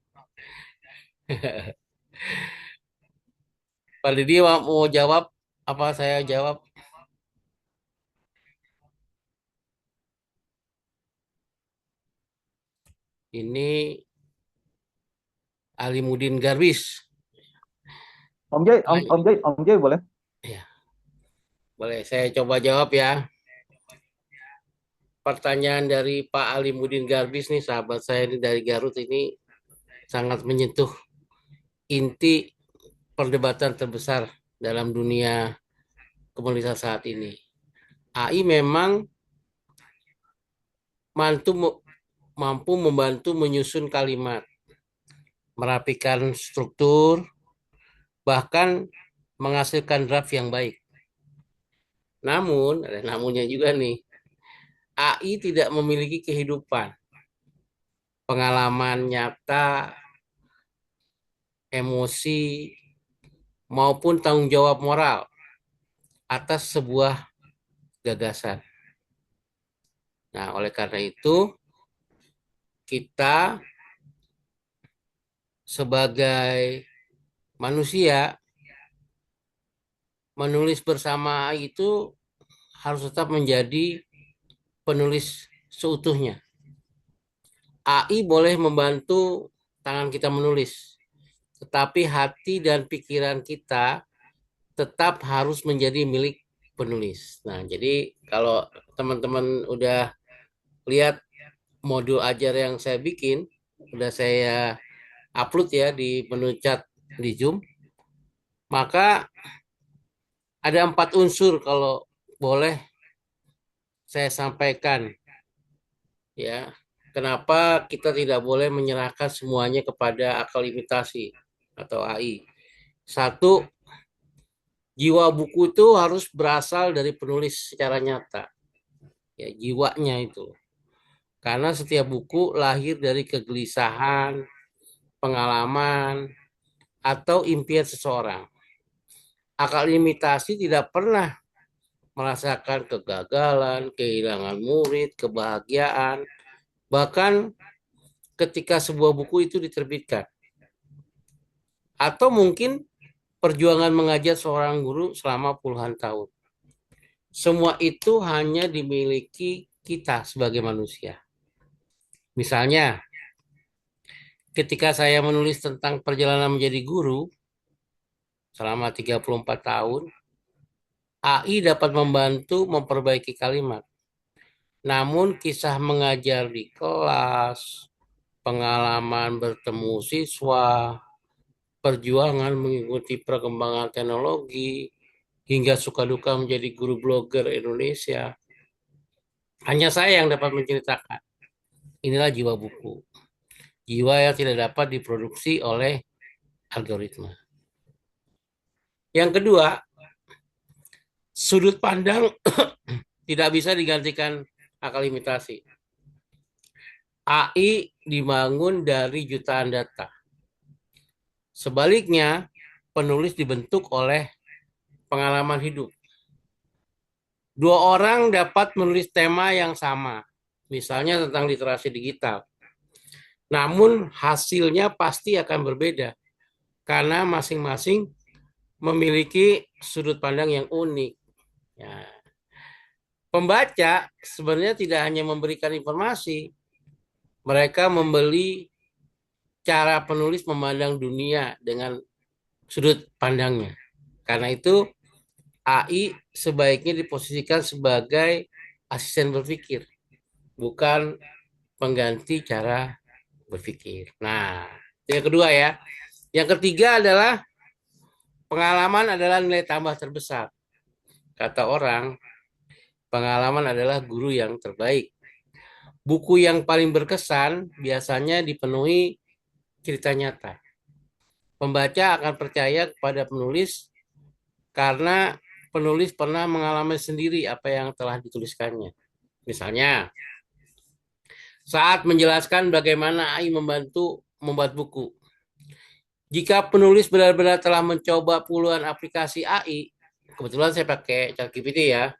Pak Didi mau jawab apa saya jawab? Ini Alimudin Garbis. Om Jai boleh? Ya, boleh saya coba jawab ya. Pertanyaan dari Pak Alimudin Garbis nih, sahabat saya ini dari Garut ini sangat menyentuh inti perdebatan terbesar dalam dunia komunitas saat ini. AI memang mampu mampu membantu menyusun kalimat, merapikan struktur, bahkan menghasilkan draft yang baik. Namun, ada namunnya juga nih, AI tidak memiliki kehidupan, pengalaman nyata, emosi, maupun tanggung jawab moral atas sebuah gagasan. Nah, oleh karena itu, kita sebagai manusia menulis bersama itu harus tetap menjadi penulis seutuhnya. AI boleh membantu tangan kita menulis, tetapi hati dan pikiran kita tetap harus menjadi milik penulis. Nah, jadi kalau teman-teman udah lihat modul ajar yang saya bikin, udah saya upload ya di menu chat di Zoom, maka ada 4 unsur kalau boleh saya sampaikan ya. Kenapa kita tidak boleh menyerahkan semuanya kepada akal imitasi atau AI? Satu, jiwa buku itu harus berasal dari penulis secara nyata, ya jiwanya itu. Karena setiap buku lahir dari kegelisahan, pengalaman, atau impian seseorang. Akal imitasi tidak pernah merasakan kegagalan, kehilangan murid, kebahagiaan, bahkan ketika sebuah buku itu diterbitkan. Atau mungkin perjuangan mengajar seorang guru selama puluhan tahun. Semua itu hanya dimiliki kita sebagai manusia. Misalnya, ketika saya menulis tentang perjalanan menjadi guru selama 34 tahun, AI dapat membantu memperbaiki kalimat. Namun kisah mengajar di kelas, pengalaman bertemu siswa, perjuangan mengikuti perkembangan teknologi, hingga suka duka menjadi guru blogger Indonesia, hanya saya yang dapat menceritakan. Inilah jiwa buku. Jiwa yang tidak dapat diproduksi oleh algoritma. Yang kedua, sudut pandang tidak bisa digantikan akal imitasi. AI dibangun dari jutaan data. Sebaliknya, penulis dibentuk oleh pengalaman hidup. Dua orang dapat menulis tema yang sama, misalnya tentang literasi digital. Namun hasilnya pasti akan berbeda karena masing-masing memiliki sudut pandang yang unik. Ya. Pembaca sebenarnya tidak hanya memberikan informasi, mereka membeli cara penulis memandang dunia dengan sudut pandangnya. Karena itu AI sebaiknya diposisikan sebagai asisten berpikir, bukan pengganti cara berpikir. Nah, yang kedua ya. Yang ketiga adalah pengalaman adalah nilai tambah terbesar. Kata orang, pengalaman adalah guru yang terbaik. Buku yang paling berkesan biasanya dipenuhi cerita nyata. Pembaca akan percaya kepada penulis karena penulis pernah mengalami sendiri apa yang telah dituliskannya. Misalnya, saat menjelaskan bagaimana AI membantu membuat buku. Jika penulis benar-benar telah mencoba puluhan aplikasi AI, kebetulan saya pakai ChatGPT ya,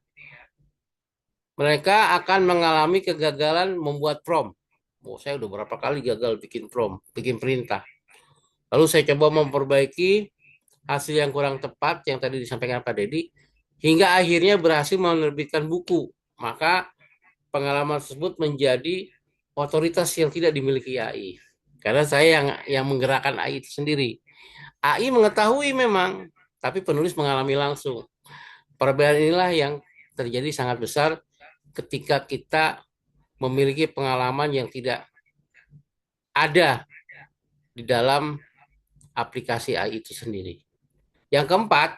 mereka akan mengalami kegagalan membuat prompt. Oh, saya udah berapa kali gagal bikin prompt, bikin perintah. Lalu saya coba memperbaiki hasil yang kurang tepat yang tadi disampaikan Pak Dedi, hingga akhirnya berhasil menerbitkan buku. Maka pengalaman tersebut menjadi otoritas yang tidak dimiliki AI. Karena saya yang menggerakkan AI itu sendiri. AI mengetahui memang, tapi penulis mengalami langsung. Perbedaan inilah yang terjadi sangat besar ketika kita memiliki pengalaman yang tidak ada di dalam aplikasi AI itu sendiri. Yang keempat,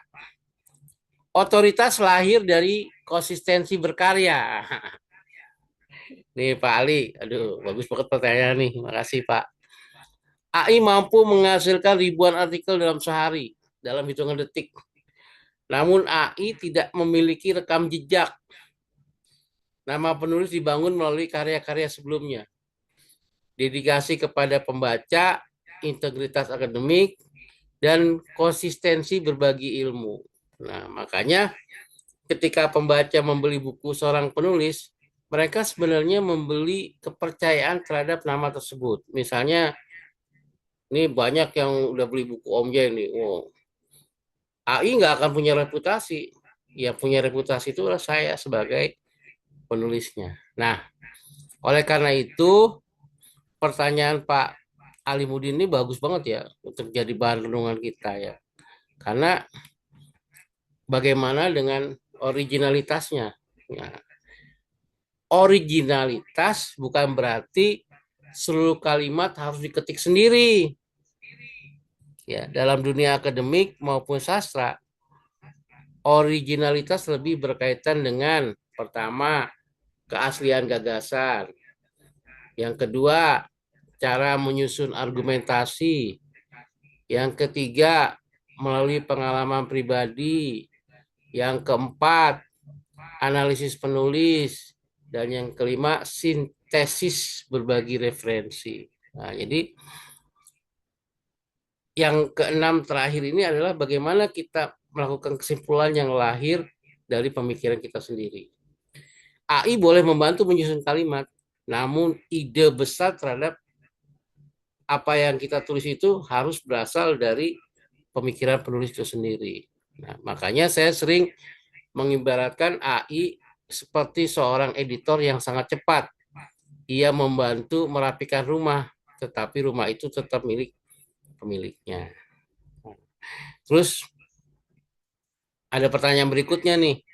otoritas lahir dari konsistensi berkarya. Nih Pak Ali, aduh bagus banget pertanyaan nih, makasih Pak. AI mampu menghasilkan ribuan artikel dalam sehari, dalam hitungan detik. Namun AI tidak memiliki rekam jejak. Nama penulis dibangun melalui karya-karya sebelumnya. Dedikasi kepada pembaca, integritas akademik, dan konsistensi berbagi ilmu. Nah, makanya ketika pembaca membeli buku seorang penulis, mereka sebenarnya membeli kepercayaan terhadap nama tersebut. Misalnya, ini banyak yang udah beli buku Om Jai nih. Wow. AI nggak akan punya reputasi. Ya punya reputasi itu adalah saya sebagai penulisnya. Nah, oleh karena itu, pertanyaan Pak Alimudin ini bagus banget ya untuk jadi bahan renungan kita ya. Karena bagaimana dengan originalitasnya? Nah, originalitas bukan berarti seluruh kalimat harus diketik sendiri. Ya, dalam dunia akademik maupun sastra, originalitas lebih berkaitan dengan pertama, keaslian gagasan. Yang kedua, cara menyusun argumentasi. Yang ketiga, melalui pengalaman pribadi. Yang keempat, analisis penulis. Dan yang kelima, sintesis berbagi referensi. Nah, jadi yang keenam terakhir ini adalah bagaimana kita melakukan kesimpulan yang lahir dari pemikiran kita sendiri. AI boleh membantu menyusun kalimat, namun ide besar terhadap apa yang kita tulis itu harus berasal dari pemikiran penulis itu sendiri. Nah, makanya saya sering mengibaratkan AI seperti seorang editor yang sangat cepat. Ia membantu merapikan rumah, tetapi rumah itu tetap milik pemiliknya. Terus ada pertanyaan berikutnya nih.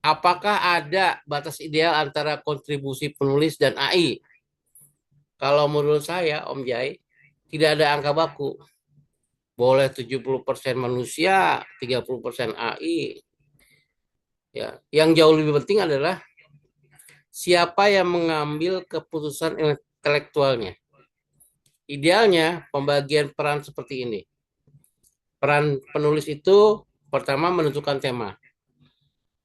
Apakah ada batas ideal antara kontribusi penulis dan AI? Kalau menurut saya, Om Jai, tidak ada angka baku. Boleh 70% manusia, 30% AI. Ya, yang jauh lebih penting adalah siapa yang mengambil keputusan intelektualnya. Idealnya pembagian peran seperti ini. Peran penulis itu pertama menentukan tema,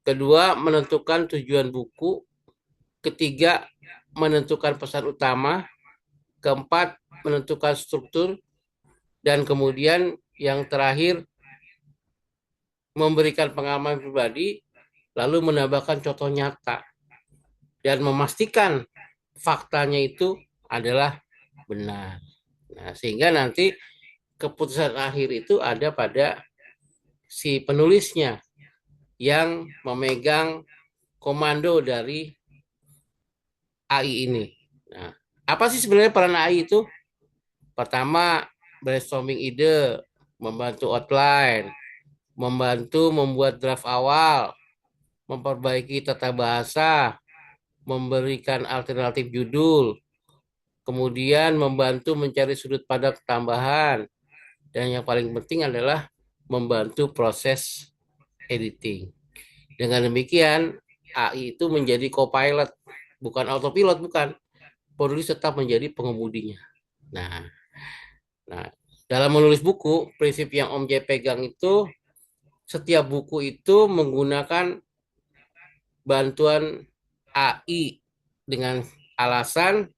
kedua menentukan tujuan buku, ketiga menentukan pesan utama, keempat menentukan struktur, dan kemudian yang terakhir memberikan pengalaman pribadi, lalu menambahkan contoh nyata dan memastikan faktanya itu adalah benar. Nah, sehingga nanti keputusan akhir itu ada pada si penulisnya yang memegang komando dari AI ini. Nah, apa sih sebenarnya peran AI itu? Pertama, brainstorming ide, membantu outline, membantu membuat draft awal, memperbaiki tata bahasa, memberikan alternatif judul, kemudian membantu mencari sudut pandang tambahan, dan yang paling penting adalah membantu proses editing. Dengan demikian, AI itu menjadi co-pilot, bukan autopilot, bukan. Penulis tetap menjadi pengemudinya. Nah, nah, dalam menulis buku, prinsip yang Om J pegang itu, setiap buku itu menggunakan bantuan AI dengan alasan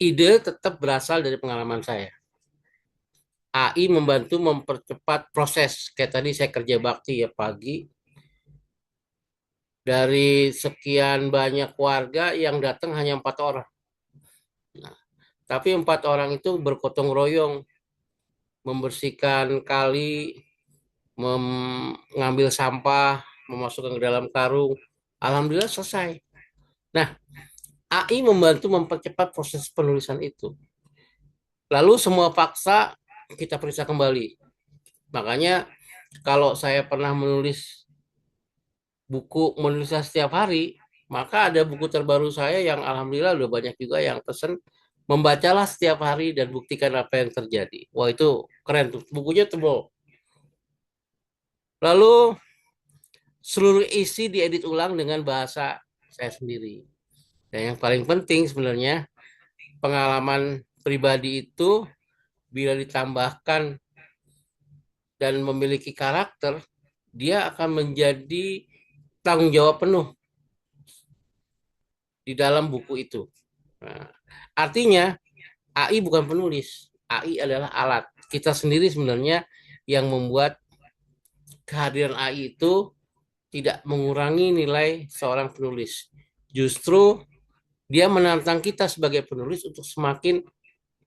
ide tetap berasal dari pengalaman saya. AI membantu mempercepat proses. Kayak tadi saya kerja bakti ya pagi, dari sekian banyak warga yang datang hanya 4 orang. Nah, tapi 4 orang itu bergotong royong membersihkan kali, mengambil sampah, memasukkan ke dalam karung. Alhamdulillah selesai. Nah, AI membantu mempercepat proses penulisan itu. Lalu semua fakta kita periksa kembali. Makanya kalau saya pernah menulis buku menulisnya setiap hari, maka ada buku terbaru saya yang alhamdulillah udah banyak juga yang pesen Membacalah setiap hari dan buktikan apa yang terjadi. Wah, itu keren tuh. Bukunya tebal. Lalu seluruh isi diedit ulang dengan bahasa saya sendiri. Dan yang paling penting sebenarnya pengalaman pribadi itu bila ditambahkan dan memiliki karakter, dia akan menjadi tanggung jawab penuh di dalam buku itu. Nah, artinya AI bukan penulis, AI adalah alat. Kita sendiri sebenarnya yang membuat kehadiran AI itu tidak mengurangi nilai seorang penulis. Justru dia menantang kita sebagai penulis untuk semakin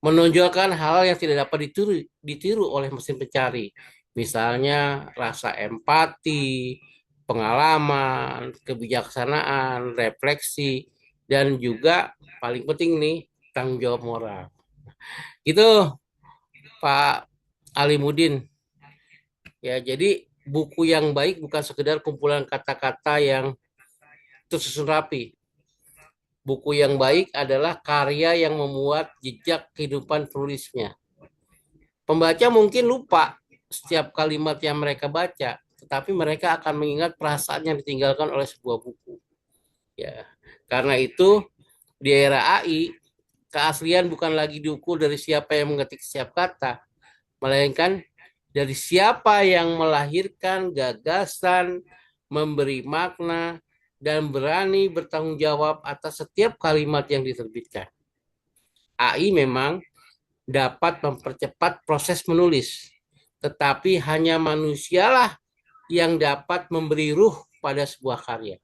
menonjolkan hal yang tidak dapat ditiru oleh mesin pencari. Misalnya rasa empati, pengalaman, kebijaksanaan, refleksi, dan juga paling penting nih tanggung jawab moral. Itu Pak Alimudin. Ya, jadi buku yang baik bukan sekedar kumpulan kata-kata yang tersusun rapi. Buku yang baik adalah karya yang memuat jejak kehidupan penulisnya. Pembaca mungkin lupa setiap kalimat yang mereka baca, tetapi mereka akan mengingat perasaan yang ditinggalkan oleh sebuah buku. Ya, karena itu di era AI, keaslian bukan lagi diukur dari siapa yang mengetik setiap kata, melainkan dari siapa yang melahirkan gagasan, memberi makna, dan berani bertanggung jawab atas setiap kalimat yang diterbitkan. AI memang dapat mempercepat proses menulis, tetapi hanya manusialah yang dapat memberi ruh pada sebuah karya.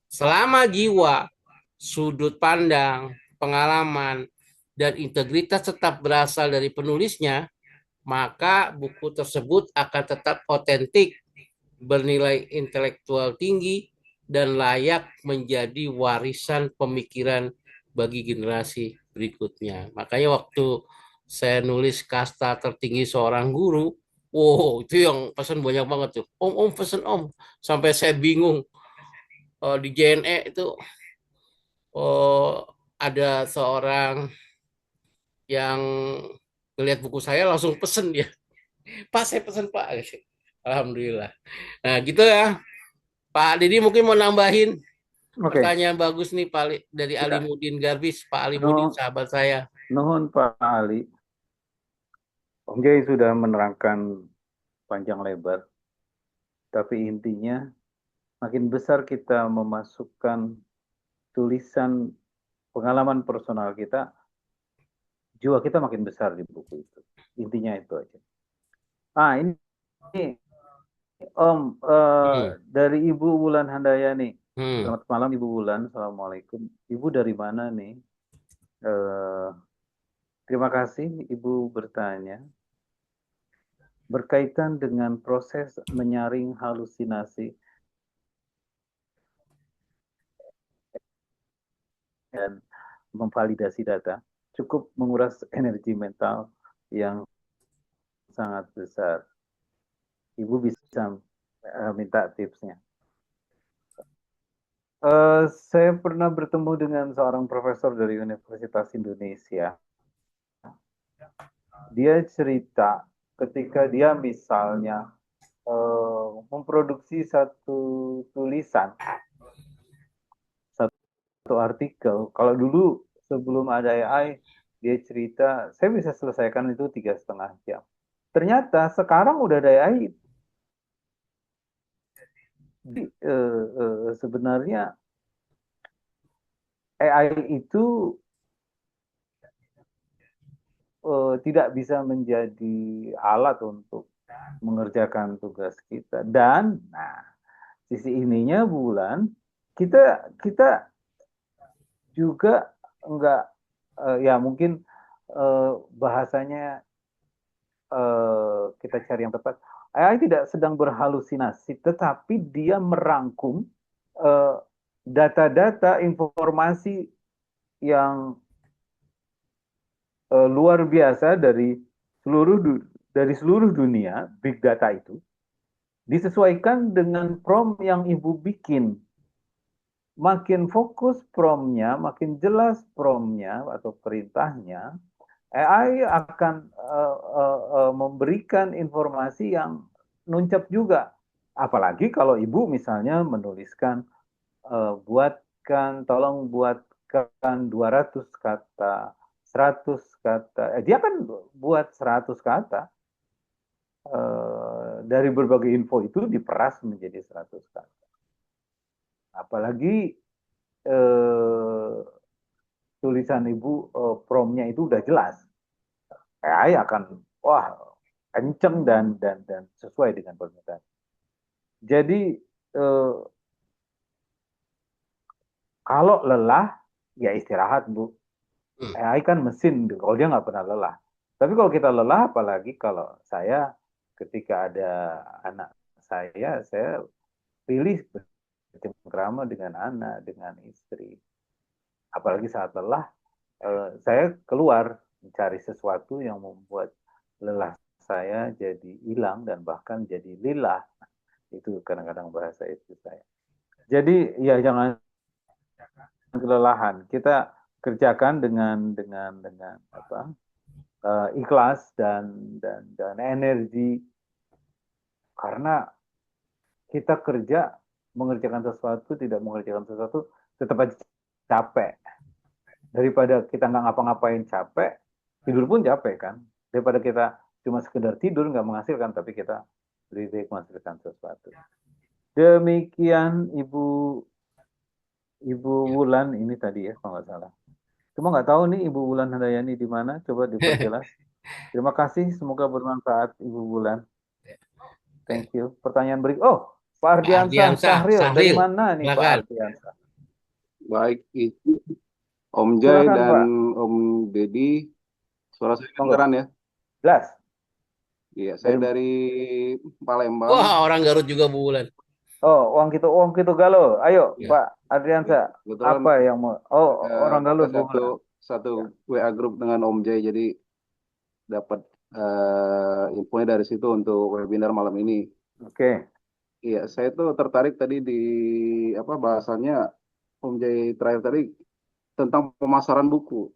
Selama jiwa, sudut pandang, pengalaman, dan integritas tetap berasal dari penulisnya, maka buku tersebut akan tetap otentik, bernilai intelektual tinggi, dan layak menjadi warisan pemikiran bagi generasi berikutnya. Makanya waktu saya nulis kasta tertinggi seorang guru, wow itu yang pesan banyak banget tuh. Om pesan om, sampai saya bingung. Di JNE itu ada seorang yang ngelihat buku saya langsung pesen dia. Pak saya pesen Pak. Alhamdulillah. Nah gitu ya. Pak Didi mungkin mau nambahin Oke, pertanyaan bagus nih Pak dari ya. Alimudin Garbis. Pak Alimudin No, sahabat saya. nuhun Pak Ali. Om Jai sudah menerangkan panjang lebar, tapi intinya makin besar kita memasukkan tulisan pengalaman personal kita, jiwa kita makin besar di buku itu. Intinya itu aja. Ini Om, Hmm, dari Ibu Wulan Handayani. hmm. Selamat malam Ibu Wulan, Assalamualaikum. Ibu dari mana nih? Eh, Terima kasih Ibu bertanya. Berkaitan dengan proses menyaring halusinasi dan memvalidasi data, cukup menguras energi mental yang sangat besar. Ibu bisa minta tipsnya. Saya pernah bertemu dengan seorang profesor dari Universitas Indonesia. Dia cerita ketika dia misalnya memproduksi satu tulisan, satu artikel. Kalau dulu sebelum ada AI, dia cerita, saya bisa selesaikan itu 3,5 jam. Ternyata sekarang udah ada AI. Jadi, sebenarnya AI itu tidak bisa menjadi alat untuk mengerjakan tugas kita. Dan, nah, sisi ininya Bulan, kita kita juga enggak, ya mungkin bahasanya kita cari yang tepat. AI tidak sedang berhalusinasi, tetapi dia merangkum data-data, informasi yang luar biasa dari seluruh dunia, big data itu disesuaikan dengan prompt yang ibu bikin. makin fokus promnya, makin jelas promnya atau perintahnya, AI akan memberikan informasi yang nuncap juga. Apalagi kalau ibu misalnya menuliskan, tolong buatkan 200 kata, 100 kata. Dia kan buat 100 kata. Dari berbagai info itu diperas menjadi 100 kata. Apalagi tulisan ibu, promnya itu udah jelas. AI akan wah kenceng dan sesuai dengan permintaan. Jadi kalau lelah ya istirahat Bu. AI kan mesin, kalau dia nggak pernah lelah. Tapi kalau kita lelah, apalagi kalau saya ketika ada anak saya pilih bercengkrama dengan anak, dengan istri. Apalagi saat lelah, saya keluar mencari sesuatu yang membuat lelah saya jadi hilang dan bahkan jadi lillah. Itu kadang-kadang bahasa itu saya. Jadi ya jangan kelelahan. Kita kerjakan dengan apa? Ikhlas dan energi, karena kita kerja mengerjakan sesuatu, tidak mengerjakan sesuatu tetap aja capek. Daripada kita nggak ngapa-ngapain capek, tidur pun capek kan. Daripada kita cuma sekedar tidur nggak menghasilkan, tapi kita lebih baik menghasilkan sesuatu. Demikian Ibu Wulan ini tadi ya kalau nggak salah. Cuma nggak tahu nih Ibu Wulan Handayani di mana, coba diperjelas. Terima kasih, semoga bermanfaat Ibu Wulan. Thank you. Pertanyaan berikut. Oh, Pak Pak Ardiansah Ardiansah, Sahril. Dari Sahril, mana nih Pak silakan. Ardiansah? Baik, itu Om Jai Silakan dan Pak. Om Deddy, suara saya Monggo. kedengeran ya? Jelas. Iya, saya dari Palembang. Wah, orang Garut juga Bu Wulan. Oh, uang gitu galo. Ayo Ya. Pak Ardiansah. Kebetulan Apa yang mau? Oh, orang kita Galuh Bu Wulan. satu WA grup dengan Om Jai, jadi dapat infonya dari situ untuk webinar malam ini. Oke. Iya, saya tuh tertarik tadi di bahasannya Om Jai terakhir tadi tentang pemasaran buku.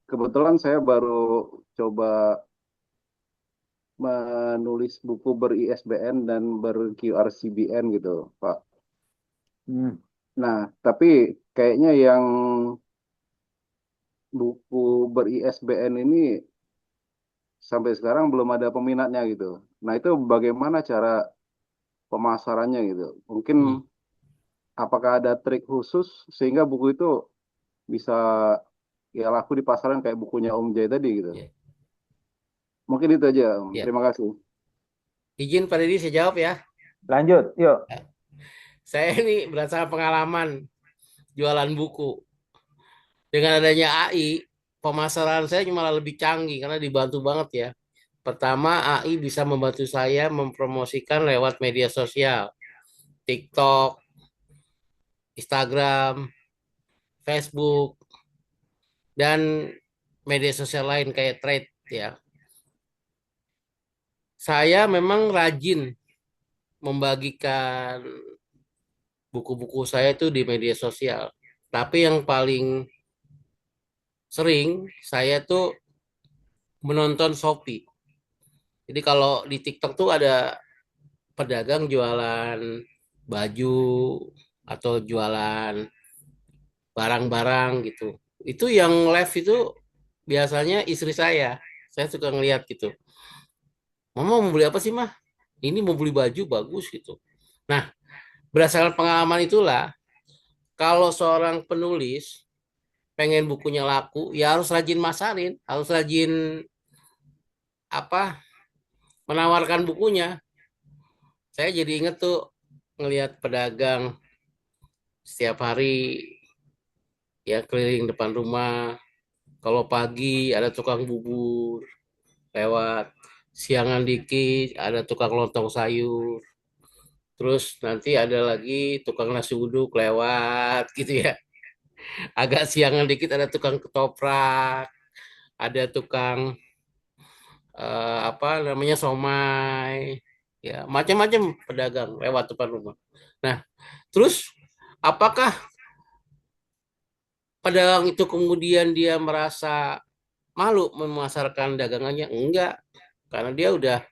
Kebetulan saya baru coba menulis buku ber-ISBN dan ber-QRCBN gitu, Pak. Nah, tapi kayaknya yang buku ber-ISBN ini sampai sekarang belum ada peminatnya gitu. Nah, itu bagaimana cara pemasarannya gitu? Mungkin apakah ada trik khusus sehingga buku itu bisa ya laku di pasaran kayak bukunya Om Jai tadi gitu? Ya. Mungkin itu aja, Om. Ya. Terima kasih. Izin Pak Deddy saya jawab ya. Lanjut, yuk. Saya ini berdasarkan pengalaman jualan buku. Dengan adanya AI, pemasaran saya malah lebih canggih karena dibantu banget ya. Pertama, AI bisa membantu saya mempromosikan lewat media sosial, TikTok, Instagram, Facebook, dan media sosial lain kayak Thread ya. Saya memang rajin membagikan buku-buku saya itu di media sosial. Tapi yang paling sering saya tuh menonton Shopee. Jadi kalau di TikTok tuh ada pedagang jualan baju atau jualan barang-barang gitu. Itu yang live itu biasanya istri saya. Saya suka ngeliat gitu. Mama mau beli apa sih mah? Ini mau beli baju bagus gitu. Nah, berdasarkan pengalaman itulah, kalau seorang penulis pengen bukunya laku, ya harus rajin masarin, harus rajin apa menawarkan bukunya. Saya jadi inget tuh ngelihat pedagang setiap hari ya keliling depan rumah. Kalau pagi ada tukang bubur lewat, siangan dikit ada tukang lontong sayur. Terus nanti ada lagi tukang nasi uduk lewat gitu ya. Agak siangan dikit ada tukang ketoprak, ada tukang apa namanya somai, ya macam-macam pedagang lewat depan rumah. Nah, terus Apakah pedagang itu kemudian dia merasa malu memasarkan dagangannya? Enggak, karena dia udah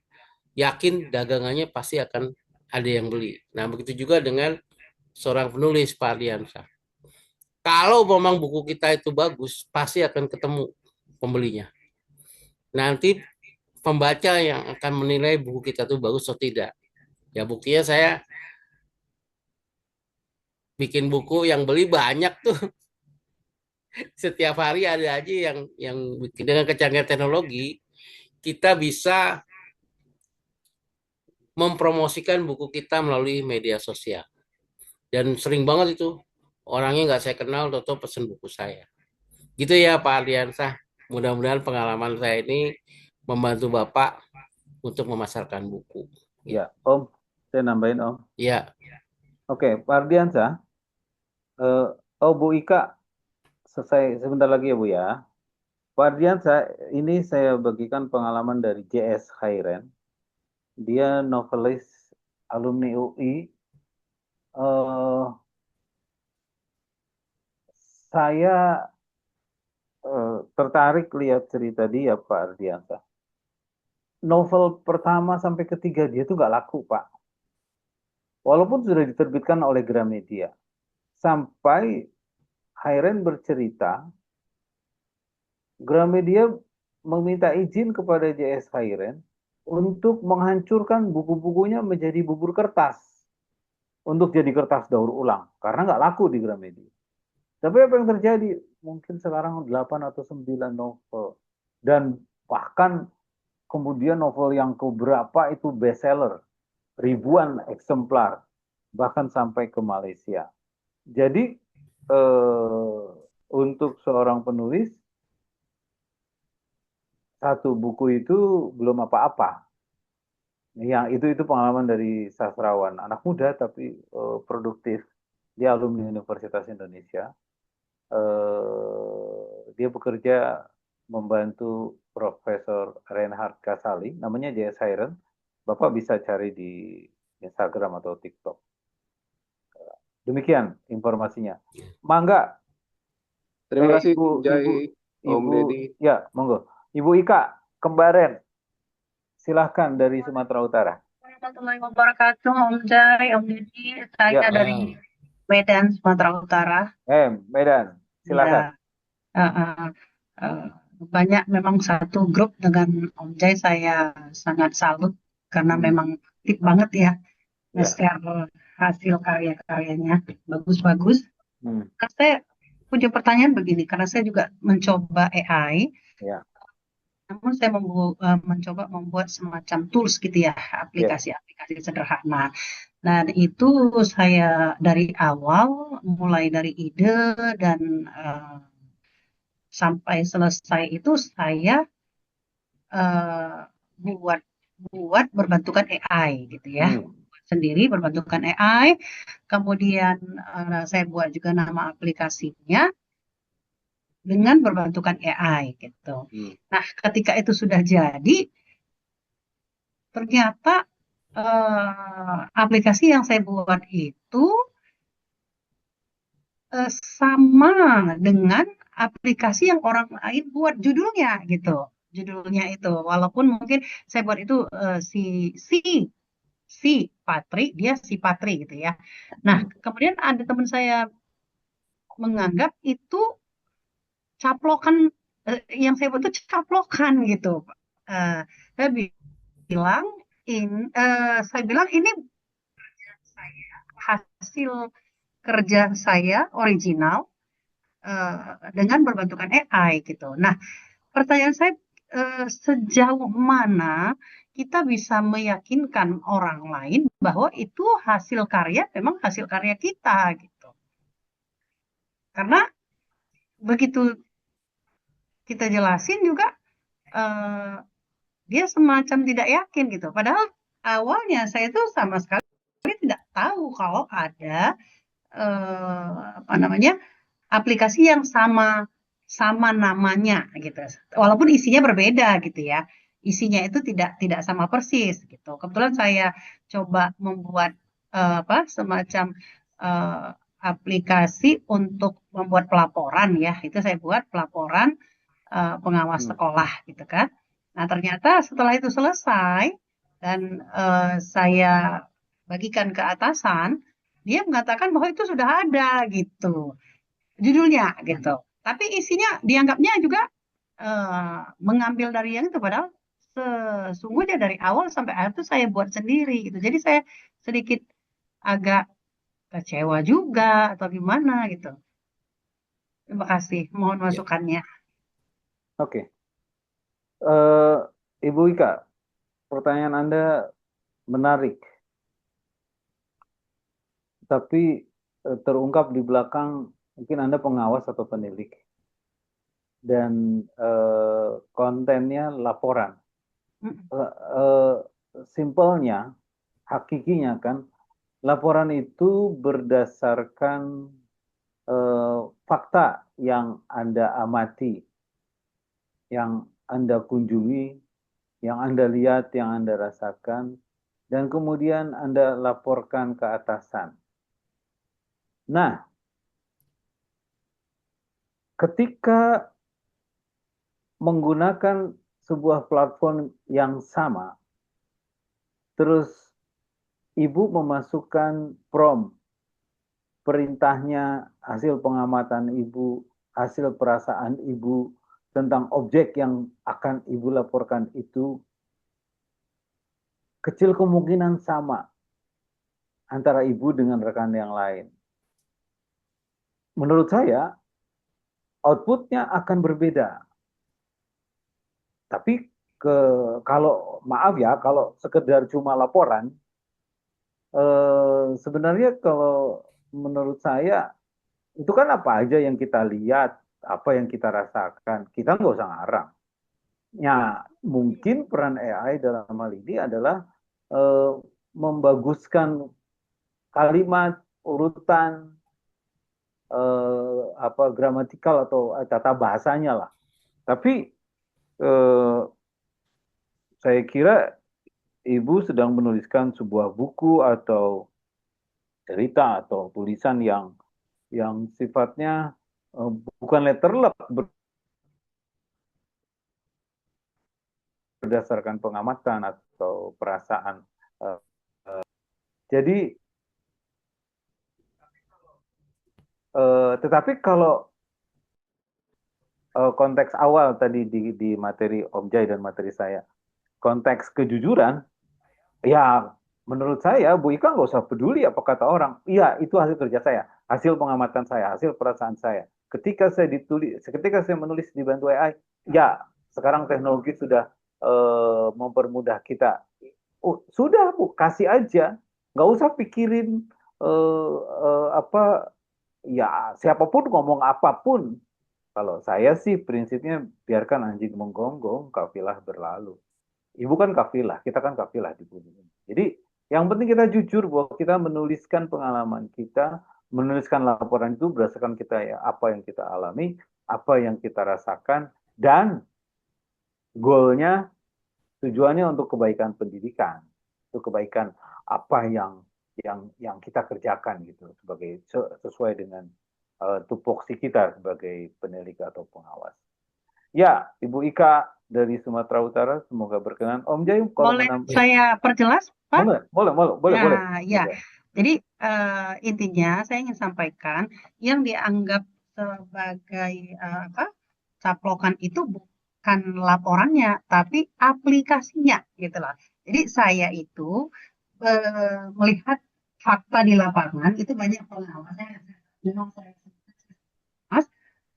yakin dagangannya pasti akan ada yang beli. Nah, begitu juga dengan seorang penulis, Pak Ardiansa. Kalau memang buku kita itu bagus, pasti akan ketemu pembelinya. Nanti pembaca yang akan menilai buku kita itu bagus atau tidak. Ya buktinya saya bikin buku yang beli banyak tuh. Setiap hari ada aja yang bikin. Dengan kecanggihan teknologi, kita bisa mempromosikan buku kita melalui media sosial. Dan sering banget itu orangnya nggak saya kenal, atau pesen buku saya. Gitu ya Pak Ardiansah. Mudah-mudahan pengalaman saya ini membantu Bapak untuk memasarkan buku. Ya, Om, saya nambahin Om. Ya, Oke, Pak Ardiansa, oh Bu Ika, selesai sebentar lagi ya Bu ya. Pak Ardiansa, ini saya bagikan pengalaman dari JS Khairen. Dia novelis alumni UI. Eh, saya tertarik lihat cerita dia Pak Ardiansa. Novel pertama sampai ketiga dia tuh nggak laku Pak. Walaupun sudah diterbitkan oleh Gramedia. Sampai Khairen bercerita, Gramedia meminta izin kepada JS Khairen untuk menghancurkan buku-bukunya menjadi bubur kertas. Untuk jadi kertas daur ulang. Karena nggak laku di Gramedia. Tapi apa yang terjadi? Mungkin sekarang 8 atau 9 novel. Dan bahkan kemudian novel yang keberapa itu bestseller. Ribuan eksemplar. Bahkan sampai ke Malaysia. Jadi untuk seorang penulis, satu buku itu belum apa-apa. Yang itu pengalaman dari sastrawan. Anak muda tapi produktif. Dia alumni Universitas Indonesia. Dia bekerja membantu Profesor Reinhard Kasali, namanya JS Khairen. Bapak bisa cari di Instagram atau TikTok. Demikian informasinya. Mangga, Terima kasih Ibu, Om Jai, Om Ibu, Deddy. ya, monggo. Ibu Ika, kembaren, silahkan dari Sumatera Utara. Warahmatullahi wabarakatuh, Om Jai, Om Deddy. Saya Ya, dari Medan, Sumatera Utara. Medan, silakan. Ya, banyak memang satu grup dengan Om Jai saya sangat salut karena memang aktif banget ya nge-share hasil karya-karyanya bagus-bagus. Saya punya pertanyaan begini, karena saya juga mencoba AI. Ya. Namun saya mencoba membuat semacam tools gitu ya, aplikasi-aplikasi sederhana. Nah, itu saya dari awal, mulai dari ide dan sampai selesai itu saya buat berbantukan AI gitu ya. Sendiri berbantukan AI. Kemudian saya buat juga nama aplikasinya dengan berbantukan AI gitu. Nah, ketika itu sudah jadi, ternyata aplikasi yang saya buat itu sama dengan aplikasi yang orang lain buat judulnya gitu. Judulnya itu, walaupun mungkin saya buat itu si Patri, dia si Patri gitu ya. Nah, kemudian ada teman saya menganggap itu caplokan, yang saya buat itu caplokan gitu. Saya bilang ini hasil kerja saya original dengan berbantukan AI gitu. Nah, pertanyaan saya sejauh mana kita bisa meyakinkan orang lain bahwa itu hasil karya, memang hasil karya kita gitu. Karena begitu kita jelasin juga dia semacam tidak yakin gitu. Padahal awalnya saya tuh sama sekali tidak tahu kalau ada aplikasi yang sama namanya gitu. Walaupun isinya berbeda gitu ya. Isinya itu tidak sama persis gitu. Kebetulan saya coba membuat semacam aplikasi untuk membuat pelaporan ya. Itu saya buat pelaporan pengawas sekolah gitu kan. Nah, ternyata setelah itu selesai dan saya bagikan ke atasan, dia mengatakan bahwa itu sudah ada gitu judulnya gitu. Tapi isinya dianggapnya juga mengambil dari yang itu, padahal sesungguhnya dari awal sampai akhir itu saya buat sendiri gitu. Jadi saya sedikit agak kecewa juga atau gimana gitu. Terima kasih, mohon Ya. masukannya. Oke. Ibu Ika, pertanyaan Anda menarik, tapi terungkap di belakang mungkin Anda pengawas atau penilik, dan kontennya laporan. Simpelnya, hakikinya kan, laporan itu berdasarkan fakta yang Anda amati, yang Anda kunjungi, yang Anda lihat, yang Anda rasakan, dan kemudian Anda laporkan ke atasan. Nah, ketika menggunakan sebuah platform yang sama, terus Ibu memasukkan prompt, perintahnya, hasil pengamatan Ibu, hasil perasaan Ibu tentang objek yang akan Ibu laporkan itu, kecil kemungkinan sama antara Ibu dengan rekan yang lain. Menurut saya, outputnya akan berbeda. Tapi kalau maaf ya, kalau sekedar cuma laporan, sebenarnya kalau menurut saya itu kan apa aja yang kita lihat, apa yang kita rasakan, kita nggak usah ngarang. Ya, mungkin peran AI dalam hal ini adalah membaguskan kalimat, urutan, gramatikal atau tata bahasanya lah. Tapi saya kira Ibu sedang menuliskan sebuah buku atau cerita atau tulisan yang sifatnya bukan letterlek, berdasarkan pengamatan atau perasaan. Jadi, tetapi kalau konteks awal tadi di materi Om Jai dan materi saya, konteks kejujuran, ya menurut saya Bu Ika nggak usah peduli apa kata orang. Iya, itu hasil kerja saya, hasil pengamatan saya, hasil perasaan saya. Ketika saya menulis dibantu AI, ya sekarang teknologi sudah mempermudah kita. Sudah Bu, kasih aja, nggak usah pikirin ya siapapun ngomong apapun. Kalau saya sih prinsipnya biarkan anjing menggonggong, kafilah berlalu. Ibu kan kafilah, kita kan kafilah di bumi ini. Jadi yang penting kita jujur bahwa kita menuliskan pengalaman kita, menuliskan laporan itu berdasarkan kita ya apa yang kita alami, apa yang kita rasakan, dan goalnya, tujuannya untuk kebaikan pendidikan, untuk kebaikan apa yang kita kerjakan gitu, sebagai sesuai dengan tupoksi kita sebagai penilik atau pengawas. Ya, Ibu Ika dari Sumatera Utara, semoga berkenan. Om Jai, kalau Boleh menambah. saya perjelas, Pak? Boleh. Ya. Jadi intinya saya ingin sampaikan yang dianggap sebagai caplokan itu bukan laporannya, tapi aplikasinya, gitulah. Jadi saya itu melihat fakta di lapangan itu banyak pengawas.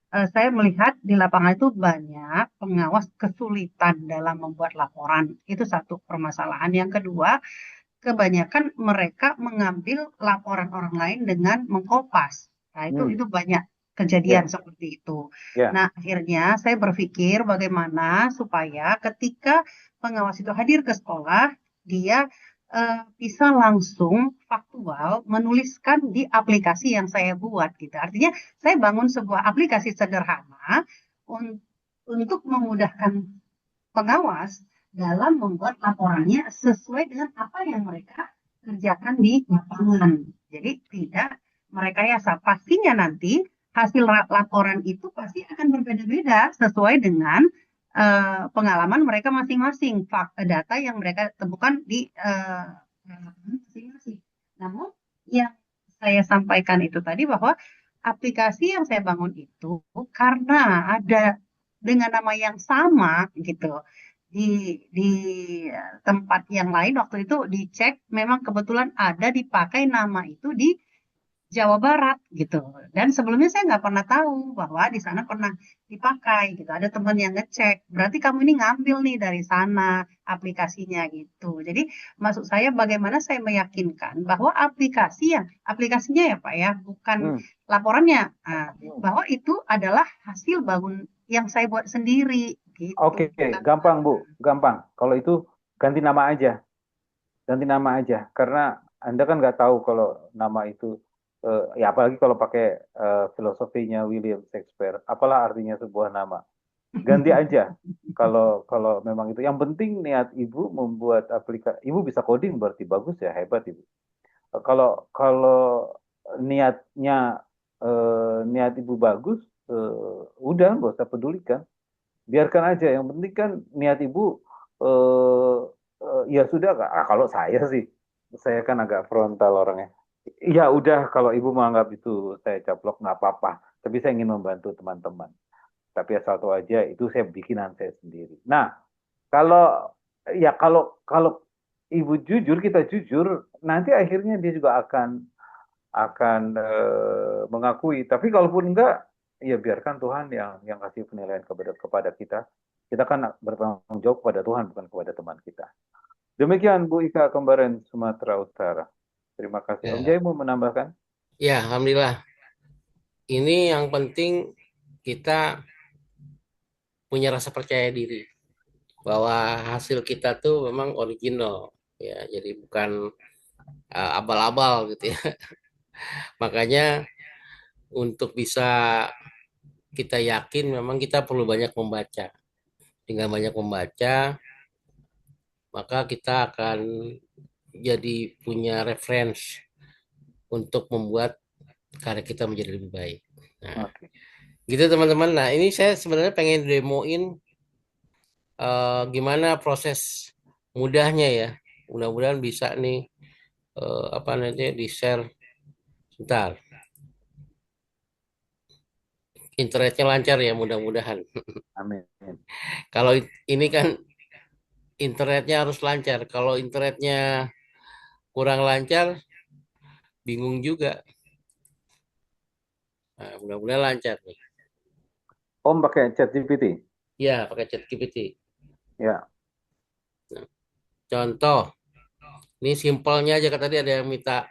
Saya melihat di lapangan itu banyak pengawas kesulitan dalam membuat laporan. Itu satu permasalahan. Yang kedua, kebanyakan mereka mengambil laporan orang lain dengan mengkopas. Nah, itu banyak kejadian seperti itu. Nah, akhirnya saya berpikir bagaimana supaya ketika pengawas itu hadir ke sekolah, dia bisa langsung faktual menuliskan di aplikasi yang saya buat gitu. Artinya saya bangun sebuah aplikasi sederhana untuk memudahkan pengawas dalam membuat laporannya sesuai dengan apa yang mereka kerjakan di lapangan. Jadi tidak merekayasa. Pastinya nanti hasil laporan itu pasti akan berbeda-beda sesuai dengan pengalaman mereka masing-masing, data yang mereka temukan di masing-masing. Namun yang saya sampaikan itu tadi bahwa aplikasi yang saya bangun itu karena ada dengan nama yang sama gitu di tempat yang lain waktu itu dicek memang kebetulan ada dipakai nama itu di Jawa Barat gitu. Dan sebelumnya saya nggak pernah tahu bahwa di sana pernah dipakai gitu. Ada teman yang ngecek, berarti kamu ini ngambil nih dari sana aplikasinya gitu. Jadi maksud saya bagaimana saya meyakinkan bahwa aplikasinya ya Pak ya, bukan Hmm. laporannya, bahwa itu adalah hasil bangun yang saya buat sendiri gitu. Oke, gampang Bu, gampang. Kalau itu ganti nama aja, karena Anda kan nggak tahu kalau nama itu, ya apalagi kalau pakai filosofinya William Shakespeare, apalah artinya sebuah nama. Ganti aja kalau kalau memang itu. Yang penting niat Ibu membuat aplikasi, Ibu bisa coding berarti bagus ya, hebat Ibu. Kalau kalau niatnya niat Ibu bagus, udah nggak usah pedulikan. Biarkan aja, yang penting kan niat Ibu, eh ya sudah. Kalau saya sih, saya kan agak frontal orangnya, ya udah kalau Ibu menganggap itu saya caplok nggak apa-apa, tapi saya ingin membantu teman-teman, tapi asal tahu aja itu saya bikinan saya sendiri. Nah, kalau ya kalau kalau Ibu jujur, kita jujur, nanti akhirnya dia juga akan mengakui. Tapi kalaupun enggak, ya biarkan Tuhan yang kasih penilaian kepada kita. Kita kan bertanggung jawab kepada Tuhan, bukan kepada teman kita. Demikian Bu Ika Kembaren, Sumatera Utara. Terima kasih. Om Ya, Jai mau menambahkan? ya, alhamdulillah. Ini yang penting kita punya rasa percaya diri bahwa hasil kita tuh memang original. Ya, jadi bukan abal-abal gitu ya. Makanya untuk bisa kita yakin memang kita perlu banyak membaca. Dengan banyak membaca, maka kita akan jadi punya reference untuk membuat karya kita menjadi lebih baik. Nah, Oke. gitu teman-teman. Nah, ini saya sebenarnya pengen demoin gimana proses mudahnya ya. Mudah-mudahan bisa nih apa nanti di share. Sebentar, internetnya lancar ya mudah-mudahan. Amin. Kalau ini kan internetnya harus lancar. Kalau internetnya kurang lancar, bingung juga. Nah, mudah-mudahan lancar nih. Om pakai ChatGPT? Ya, pakai ChatGPT. Ya. Nah, contoh, ini simpelnya aja kan tadi ada yang minta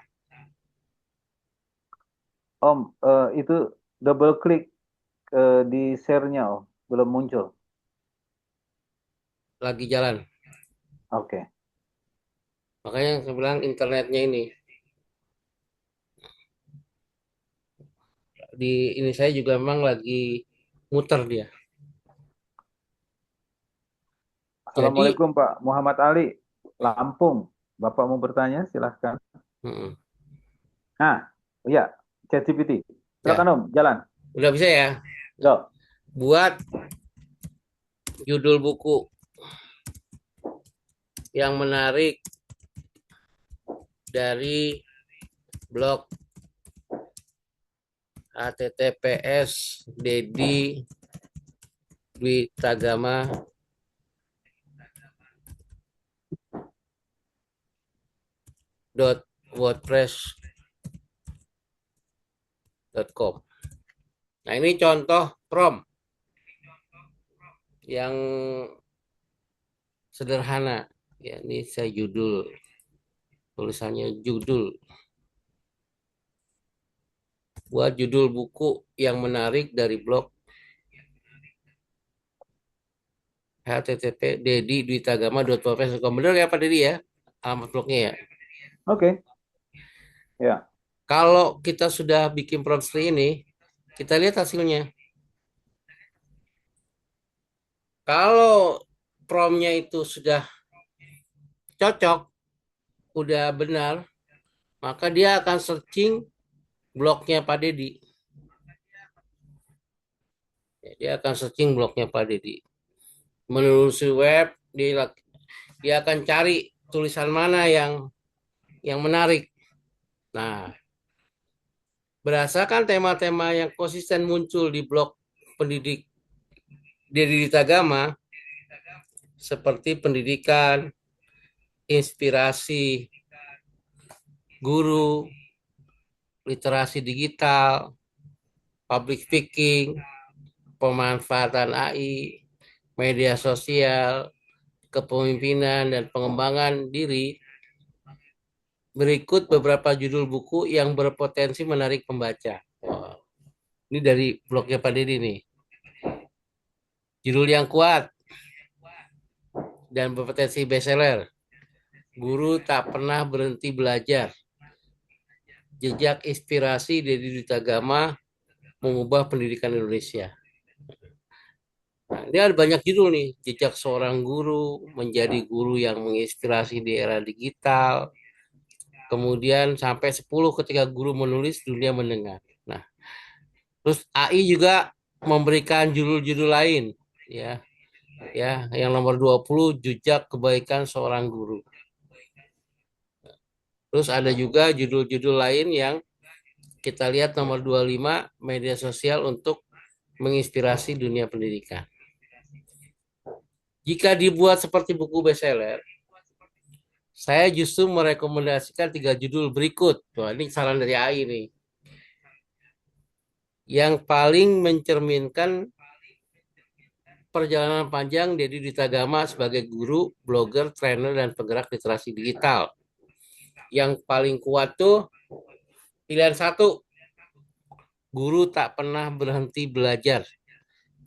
Om, itu double klik di share-nya Om. Belum muncul. lagi jalan. Oke. Makanya saya bilang internetnya ini di ini saya juga memang lagi muter dia. Jadi, Assalamualaikum Pak Muhammad Ali, Lampung. Bapak mau bertanya, silahkan. mm, Nah, ya, ChatGPT. Silakan ya, Om, jalan. udah bisa ya. Go. Buat judul buku yang menarik dari blog https dedidwitagama.wordpress.com. Nah, ini contoh prompt yang sederhana. Ya, ini saya judul, tulisannya judul. Buat judul buku yang menarik dari blog http dedidwitagama.wordpress.com. Bener ya Pak Dedi ya? Alamat blognya ya. Oke. Ya. Kalau kita sudah bikin prompt seperti ini, kita lihat hasilnya. Kalau promptnya itu sudah cocok, udah benar, maka dia akan searching blognya Pak Dedi. Dia akan searching blognya Pak Dedi. Menelusuri web, dia akan cari tulisan mana yang menarik. Nah, berdasarkan tema-tema yang konsisten muncul di blog pendidik Dedi Ditagama, seperti pendidikan, inspirasi guru, literasi digital, public speaking, pemanfaatan AI, media sosial, kepemimpinan, dan pengembangan diri. Berikut beberapa judul buku yang berpotensi menarik pembaca. Ini dari blognya Pak Dedi nih. Judul yang kuat dan berpotensi bestseller. Guru tak pernah berhenti belajar. Jejak inspirasi Dedi Ditagama mengubah pendidikan Indonesia. Nah, ini ada banyak judul nih. Jejak seorang guru, menjadi guru yang menginspirasi di era digital. Kemudian sampai 10 ketika guru menulis, dunia mendengar. Nah, terus AI juga memberikan judul-judul lain, ya. Ya, yang nomor 20 jejak kebaikan seorang guru. Terus ada juga judul-judul lain yang kita lihat nomor 25 media sosial untuk menginspirasi dunia pendidikan. Jika dibuat seperti buku bestseller, saya justru merekomendasikan 3 judul berikut. Wah, ini saran dari AI nih. Yang paling mencerminkan perjalanan panjang Dedi Ditagama sebagai guru, blogger, trainer, dan penggerak literasi digital. Yang paling kuat tuh pilihan 1, guru tak pernah berhenti belajar.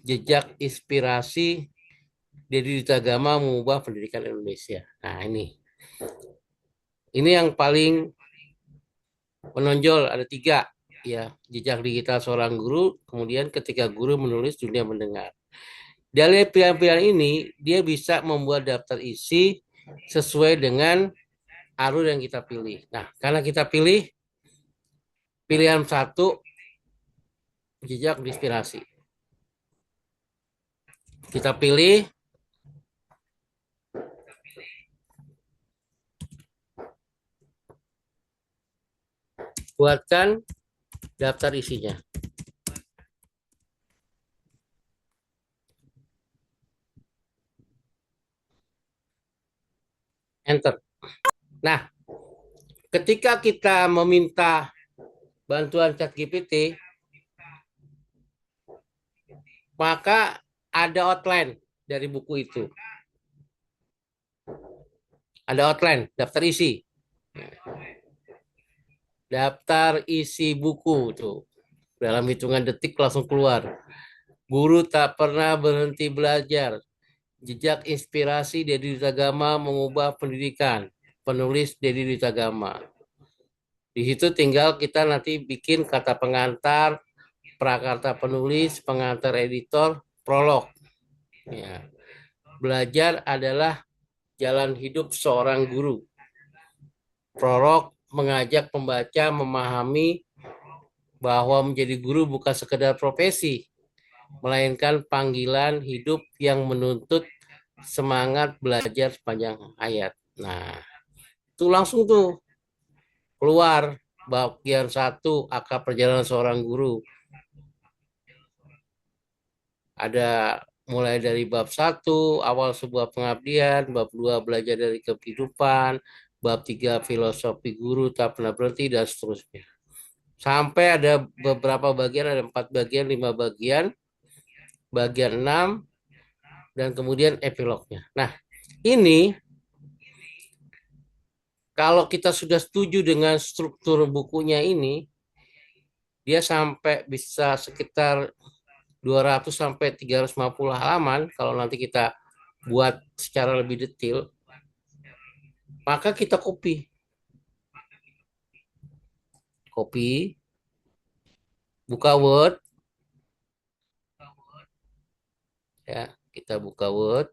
Jejak inspirasi Dedi Ditagama mengubah pendidikan Indonesia. Nah, ini yang paling menonjol, ada 3, ya. Jejak digital seorang guru, kemudian ketika guru menulis, dunia mendengar. Dari pilihan-pilihan ini, dia bisa membuat daftar isi sesuai dengan alur yang kita pilih. Nah, karena kita pilih pilihan 1, jejak inspirasi. Kita pilih buatkan daftar isinya. Enter. Nah, ketika kita meminta bantuan ChatGPT, maka ada outline dari buku itu. Ada outline, daftar isi. Daftar isi buku tuh. Dalam hitungan detik langsung keluar. Guru tak pernah berhenti belajar. Jejak inspirasi Dedi Ditagama mengubah pendidikan. Penulis Dedi Ditagama. Di situ tinggal kita nanti bikin kata pengantar, prakarta penulis, pengantar editor, prolog. Ya. Belajar adalah jalan hidup seorang guru. Prolog mengajak pembaca memahami bahwa menjadi guru bukan sekedar profesi, melainkan panggilan hidup yang menuntut semangat belajar sepanjang hayat. Nah, itu langsung tuh keluar bagian 1, akar perjalanan seorang guru. Ada mulai dari bab 1, awal sebuah pengabdian, bab 2, belajar dari kehidupan, bab 3, filosofi guru tak pernah berhenti, dan seterusnya. Sampai ada beberapa bagian, ada 4 bagian, 5 bagian, bagian 6, dan kemudian epilognya. Nah, ini kalau kita sudah setuju dengan struktur bukunya ini, dia sampai bisa sekitar 200 sampai 350 halaman kalau nanti kita buat secara lebih detail, maka kita copy, buka Word, ya, kita buka Word,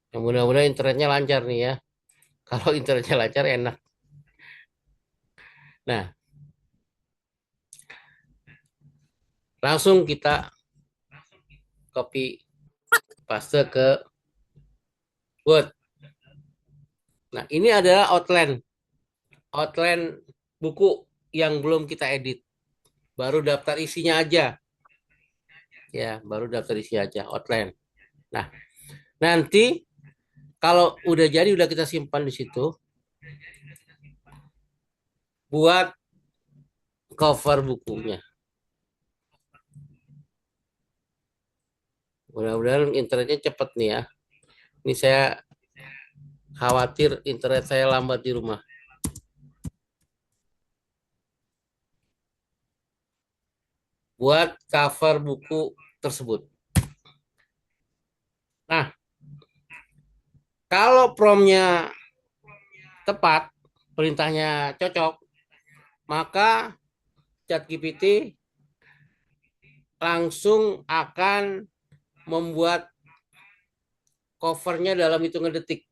Yang mudah-mudahan internetnya lancar nih ya. Kalau internetnya lancar enak. Nah, langsung kita copy paste ke Word. Nah, ini adalah outline buku yang belum kita edit. Baru daftar isinya aja. Ya, baru daftar isinya aja, outline. Nah, nanti kalau udah jadi, udah kita simpan di situ, buat cover bukunya. Mudah-mudahan internetnya cepet nih ya. Ini saya khawatir internet saya lambat di rumah. Buat cover buku tersebut. Nah, kalau promptnya tepat, perintahnya cocok, maka ChatGPT langsung akan membuat covernya dalam hitungan detik.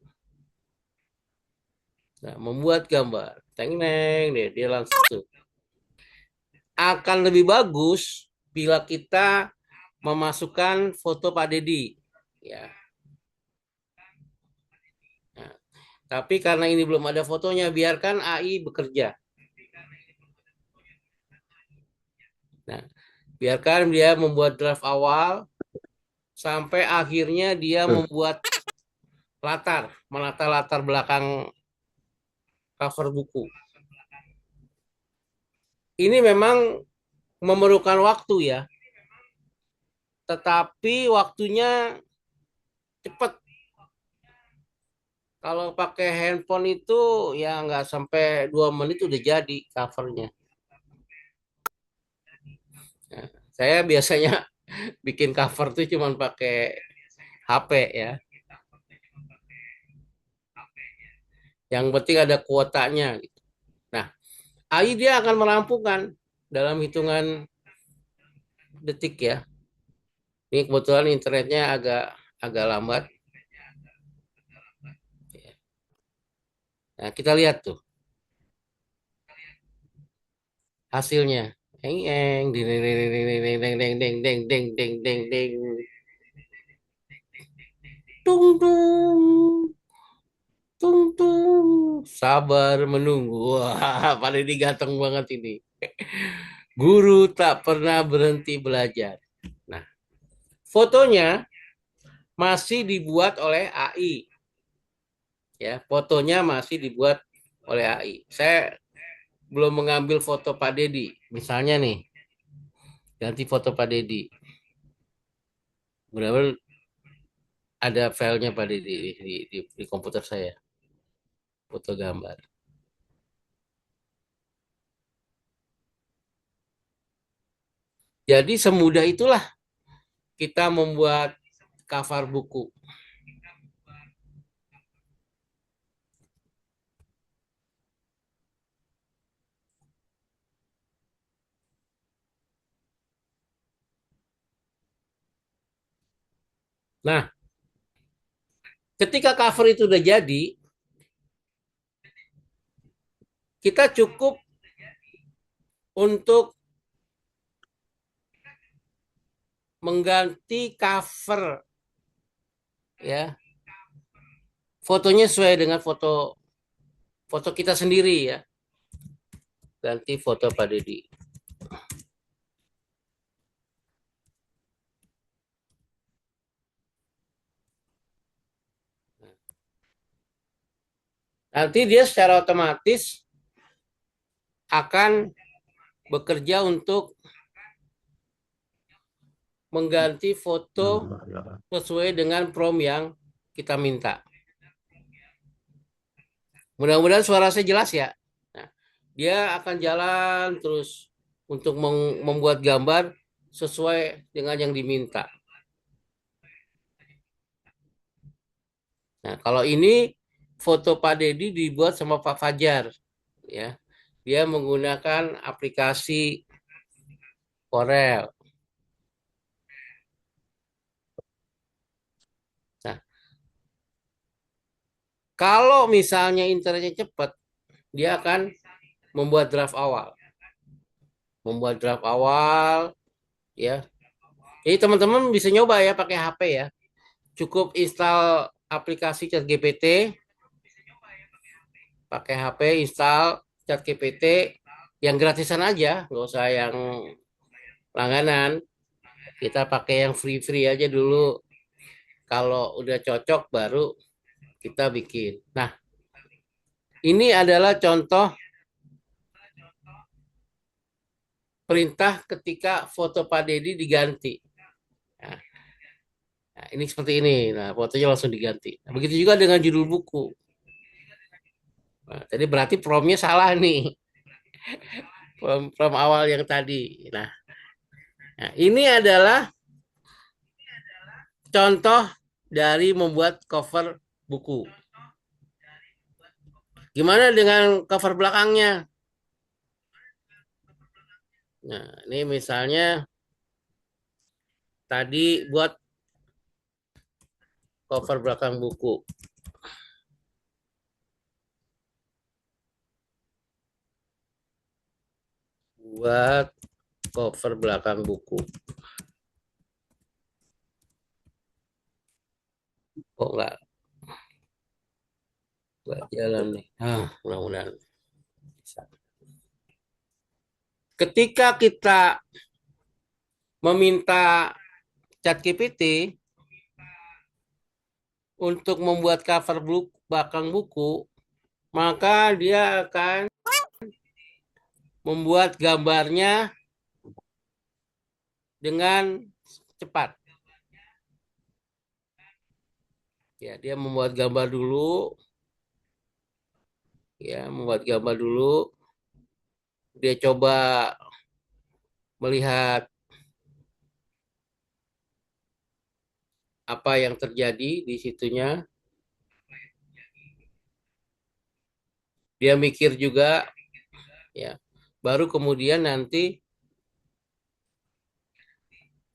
Nah, membuat gambar. Teng neng deh, dia langsung tuh. Akan lebih bagus bila kita memasukkan foto Pak Dedi. Ya. Nah, tapi karena ini belum ada fotonya, biarkan AI bekerja. Nah, biarkan dia membuat draft awal sampai akhirnya dia membuat latar belakang cover buku. Ini memang memerlukan waktu ya, tetapi waktunya cepat. Kalau pakai handphone itu ya nggak sampai 2 menit udah jadi covernya. Nah, saya biasanya bikin cover tuh cuma pakai HP ya. Yang penting ada kuotanya. Nah, AI dia akan merampungkan dalam hitungan detik ya. Ini kebetulan internetnya agak agak lambat. Nah, kita lihat tuh hasilnya. Eng eng ding ding ding ding ding ding ding ding ding ding ding ding ding ding dung dung tung tung sabar menunggu. Wah, pada ini ganteng banget ini. Guru tak pernah berhenti belajar. Nah, fotonya masih dibuat oleh AI. Ya, fotonya masih dibuat oleh AI. Saya belum mengambil foto Pak Dedi. Misalnya nih, ganti foto Pak Dedi. Mudah-mudahan ada filenya Pak Dedi di komputer saya. Foto gambar. Jadi semudah itulah kita membuat cover buku. Nah, ketika cover itu udah jadi, kita cukup untuk mengganti cover ya. Fotonya sesuai dengan foto foto kita sendiri ya. Ganti foto Pak Dedi. Nanti dia secara otomatis akan bekerja untuk mengganti foto sesuai dengan prompt yang kita minta. Mudah-mudahan suara saya jelas ya. Nah, dia akan jalan terus untuk membuat gambar sesuai dengan yang diminta. Nah, kalau ini foto Pak Dedi dibuat sama Pak Fajar, ya. Dia menggunakan aplikasi Corel. Nah, Kalau misalnya internetnya cepat, dia akan membuat draft awal. Membuat draft awal, ya. Jadi teman-teman bisa nyoba ya pakai HP ya. Cukup install aplikasi ChatGPT, pakai HP install ChatGPT yang gratisan aja, nggak usah yang langganan. Kita pakai yang free-free aja dulu. Kalau udah cocok baru kita bikin. Nah, ini adalah contoh perintah ketika foto Pak Dedi diganti. Nah, ini seperti ini. Nah, fotonya langsung diganti. Nah, begitu juga dengan judul buku. Nah, jadi berarti promnya salah nih. Prom awal yang tadi. Nah, ini adalah contoh dari membuat cover buku. Gimana dengan cover belakangnya? Nah, ini misalnya tadi buat cover belakang buku. Buat cover belakang buku. Kok nggak jalan nih? Mudah-mudahan bisa. Ketika kita meminta ChatGPT untuk membuat cover belakang buku, maka dia akan membuat gambarnya dengan cepat. Ya, dia membuat gambar dulu, Dia coba melihat apa yang terjadi di situnya. Dia mikir juga, ya. Baru kemudian nanti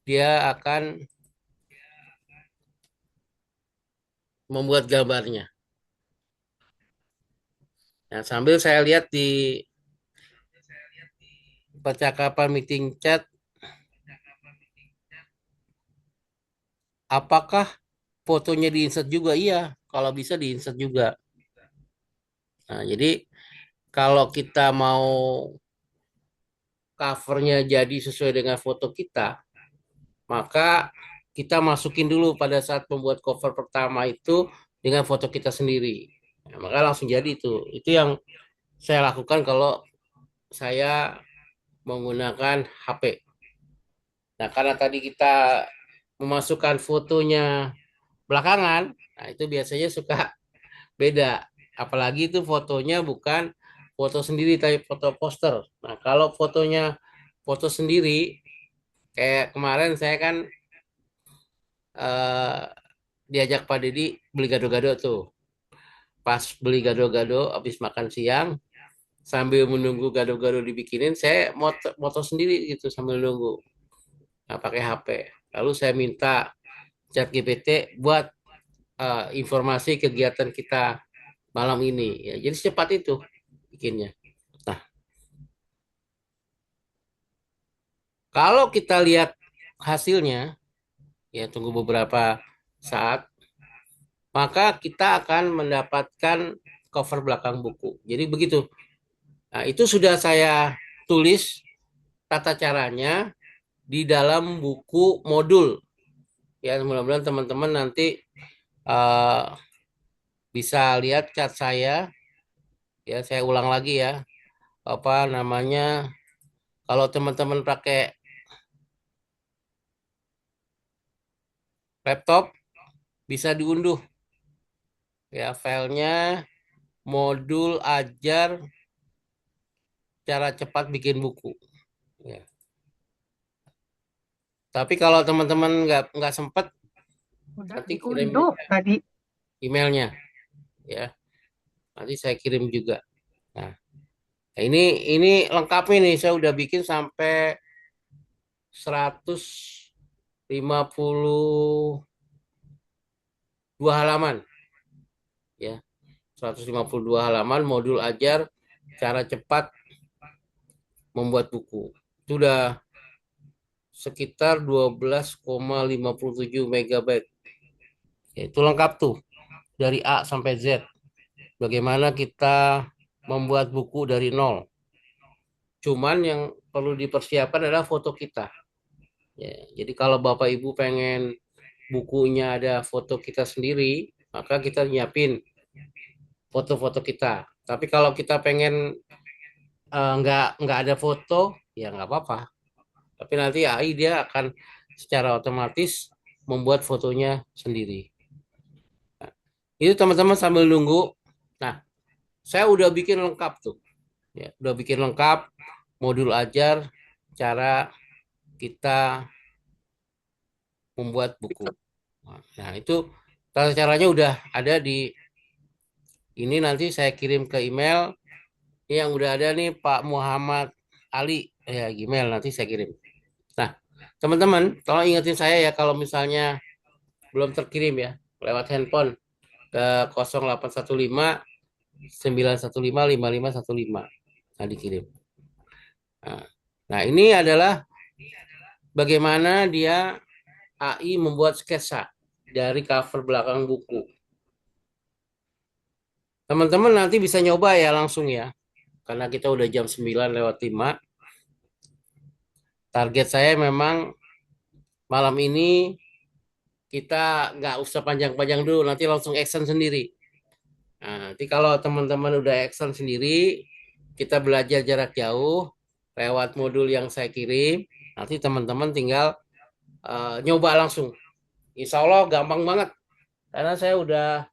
dia akan membuat gambarnya. Nah, sambil saya lihat di percakapan meeting chat, apakah fotonya di-insert juga? Iya, kalau bisa di-insert juga. Nah, jadi kalau kita mau covernya jadi sesuai dengan foto kita, maka kita masukin dulu pada saat membuat cover pertama itu dengan foto kita sendiri. Nah, maka langsung jadi itu. Itu yang saya lakukan kalau saya menggunakan HP. Nah, karena tadi kita memasukkan fotonya belakangan, nah itu biasanya suka beda. Apalagi itu fotonya bukan foto sendiri, tapi foto poster. Nah, kalau fotonya foto sendiri, kayak kemarin saya kan eh, diajak Pak Dedi beli gado-gado tuh. Pas beli gado-gado, habis makan siang, sambil menunggu gado-gado dibikinin, saya moto sendiri gitu sambil nunggu. Nah, pakai HP. Lalu saya minta ChatGPT buat informasi kegiatan kita malam ini. Ya, jadi secepat itu bikinnya. Nah, kalau kita lihat hasilnya, ya tunggu beberapa saat, maka kita akan mendapatkan cover belakang buku. Jadi begitu. Nah, itu sudah saya tulis tata caranya di dalam buku modul. Ya, mudah-mudahan teman-teman nanti uh, bisa lihat chat saya. Ya, saya ulang lagi ya. Apa namanya? Kalau teman-teman pakai laptop, bisa diunduh ya filenya modul ajar cara cepat bikin buku. Ya. Tapi kalau teman-teman nggak sempat, Udah nanti kirim diunduh tadi. emailnya ya. Nanti saya kirim juga. Nah, ini lengkapnya nih. Saya udah bikin sampai 152 halaman ya. 152 halaman modul ajar cara cepat membuat buku. Itu udah sekitar 12,57 megabyte. Itu lengkap tuh dari A sampai Z. Bagaimana kita membuat buku dari nol. Cuman yang perlu dipersiapkan adalah foto kita. Ya, jadi kalau Bapak Ibu pengen bukunya ada foto kita sendiri, maka kita nyiapin foto-foto kita. Tapi kalau kita pengen nggak ada foto, ya nggak apa-apa. Tapi nanti AI dia akan secara otomatis membuat fotonya sendiri. Nah, itu teman-teman sambil nunggu. Nah, saya udah bikin lengkap tuh. Ya, udah bikin lengkap modul ajar cara kita membuat buku. Nah, itu tata caranya udah ada di ini, nanti saya kirim ke email. Ini yang udah ada nih Pak Muhammad Ali. Ya, email nanti saya kirim. Nah, teman-teman, tolong ingetin saya ya kalau misalnya belum terkirim ya lewat handphone ke 0815 915 5515. Nah, dikirim. Nah, nah, ini adalah bagaimana dia AI membuat sketsa dari cover belakang buku. Teman-teman nanti bisa nyoba ya langsung ya. Karena kita udah jam 9:05. Target saya memang malam ini kita nggak usah panjang-panjang dulu, nanti langsung action sendiri. Nah, nanti kalau teman-teman udah action sendiri, kita belajar jarak jauh lewat modul yang saya kirim. Nanti teman-teman tinggal nyoba langsung. Insya Allah gampang banget. Karena saya udah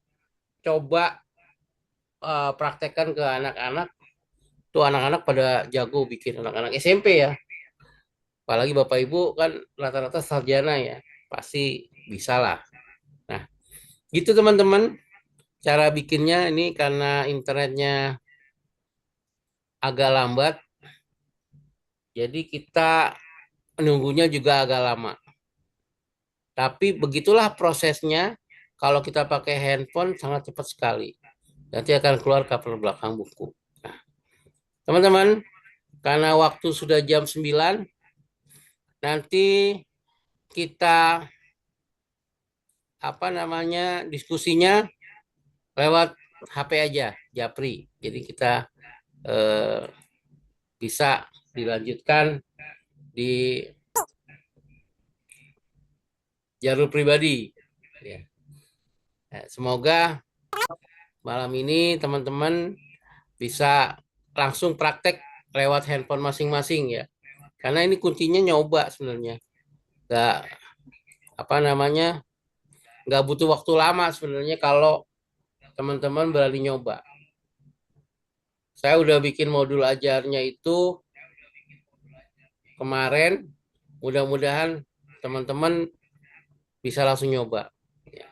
coba praktekkan ke anak-anak. Tuh anak-anak pada jago bikin, anak-anak SMP ya. Apalagi Bapak Ibu kan rata-rata sarjana ya. Pasti bisa lah. Nah, gitu teman-teman. Cara bikinnya ini karena internetnya agak lambat. Jadi kita nunggunya juga agak lama. Tapi begitulah prosesnya. Kalau kita pakai handphone sangat cepat sekali. Nanti akan keluar cover belakang buku. Nah, teman-teman, karena waktu sudah jam 9, nanti kita diskusinya lewat HP aja, Japri. Jadi kita eh, bisa dilanjutkan di jalur pribadi. Ya. Nah, semoga malam ini teman-teman bisa langsung praktek lewat handphone masing-masing ya. Karena ini kuncinya nyoba sebenarnya. Nggak nggak butuh waktu lama sebenarnya kalau teman-teman berani nyoba. Saya udah bikin modul ajarnya itu kemarin. Mudah-mudahan teman-teman bisa langsung nyoba. Ya.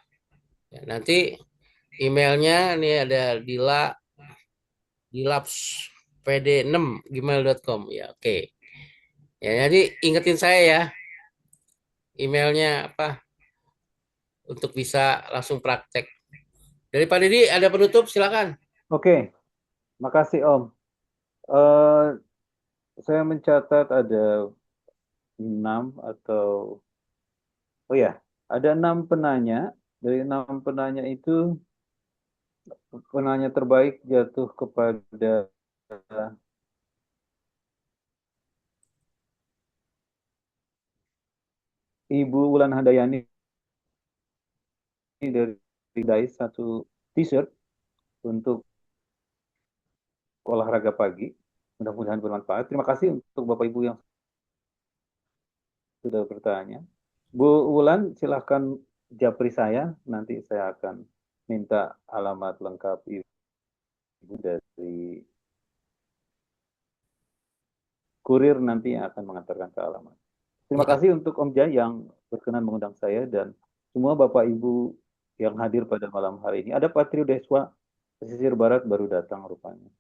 Ya, nanti emailnya ini ada dilapspd6@gmail.com ya. Oke. Ya, jadi ingetin saya ya emailnya apa untuk bisa langsung praktek. Dari Pak Didi ada penutup, silakan. Oke, makasih Om. Eh, saya mencatat ada 6 atau ada 6 penanya. Dari 6 penanya itu penanya terbaik jatuh kepada Ibu Wulan Handayani dari DAIS, satu t-shirt untuk olahraga pagi. Mudah-mudahan bermanfaat. Terima kasih untuk Bapak Ibu yang sudah bertanya. Bu Wulan, silahkan japri saya. Nanti saya akan minta alamat lengkap Ibu dari kurir nanti yang akan mengantarkan ke alamat. Terima Ya. kasih untuk Om Jai yang berkenan mengundang saya dan semua Bapak Ibu yang hadir pada malam hari ini. Ada Pak Trio Deswa, pesisir barat baru datang rupanya.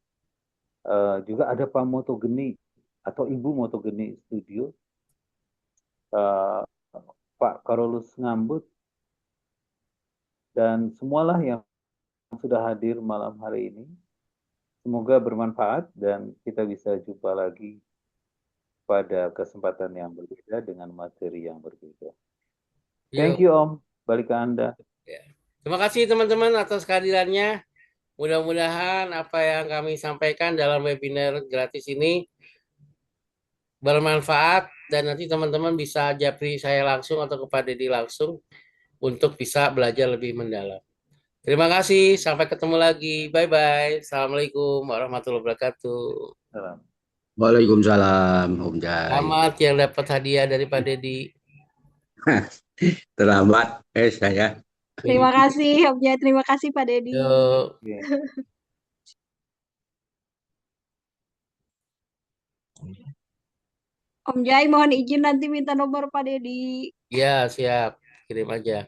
Juga ada Pak Motogeni atau Ibu Motogeni Studio. Pak Karolus Ngambut dan semualah yang sudah hadir malam hari ini. Semoga bermanfaat dan kita bisa jumpa lagi pada kesempatan yang berbeda dengan materi yang berbeda. Thank Yuk. you Om, balik ke Anda. Ya. Terima kasih teman-teman atas kehadirannya. Mudah-mudahan apa yang kami sampaikan dalam webinar gratis ini bermanfaat dan nanti teman-teman bisa japri saya langsung atau kepada Dedi langsung untuk bisa belajar lebih mendalam. Terima kasih, sampai ketemu lagi. Bye-bye. Assalamualaikum warahmatullahi wabarakatuh. Salam. Waalaikumsalam, Om Jai. Selamat yang dapat hadiah dari Pak Dedi. Terlambat, saya. Terima kasih, Om Jai. Terima kasih, Pak Dedi. Yuk. Oke. Om Jai, mohon izin nanti minta nomor Pak Dedi. Ya, siap. Kirim aja.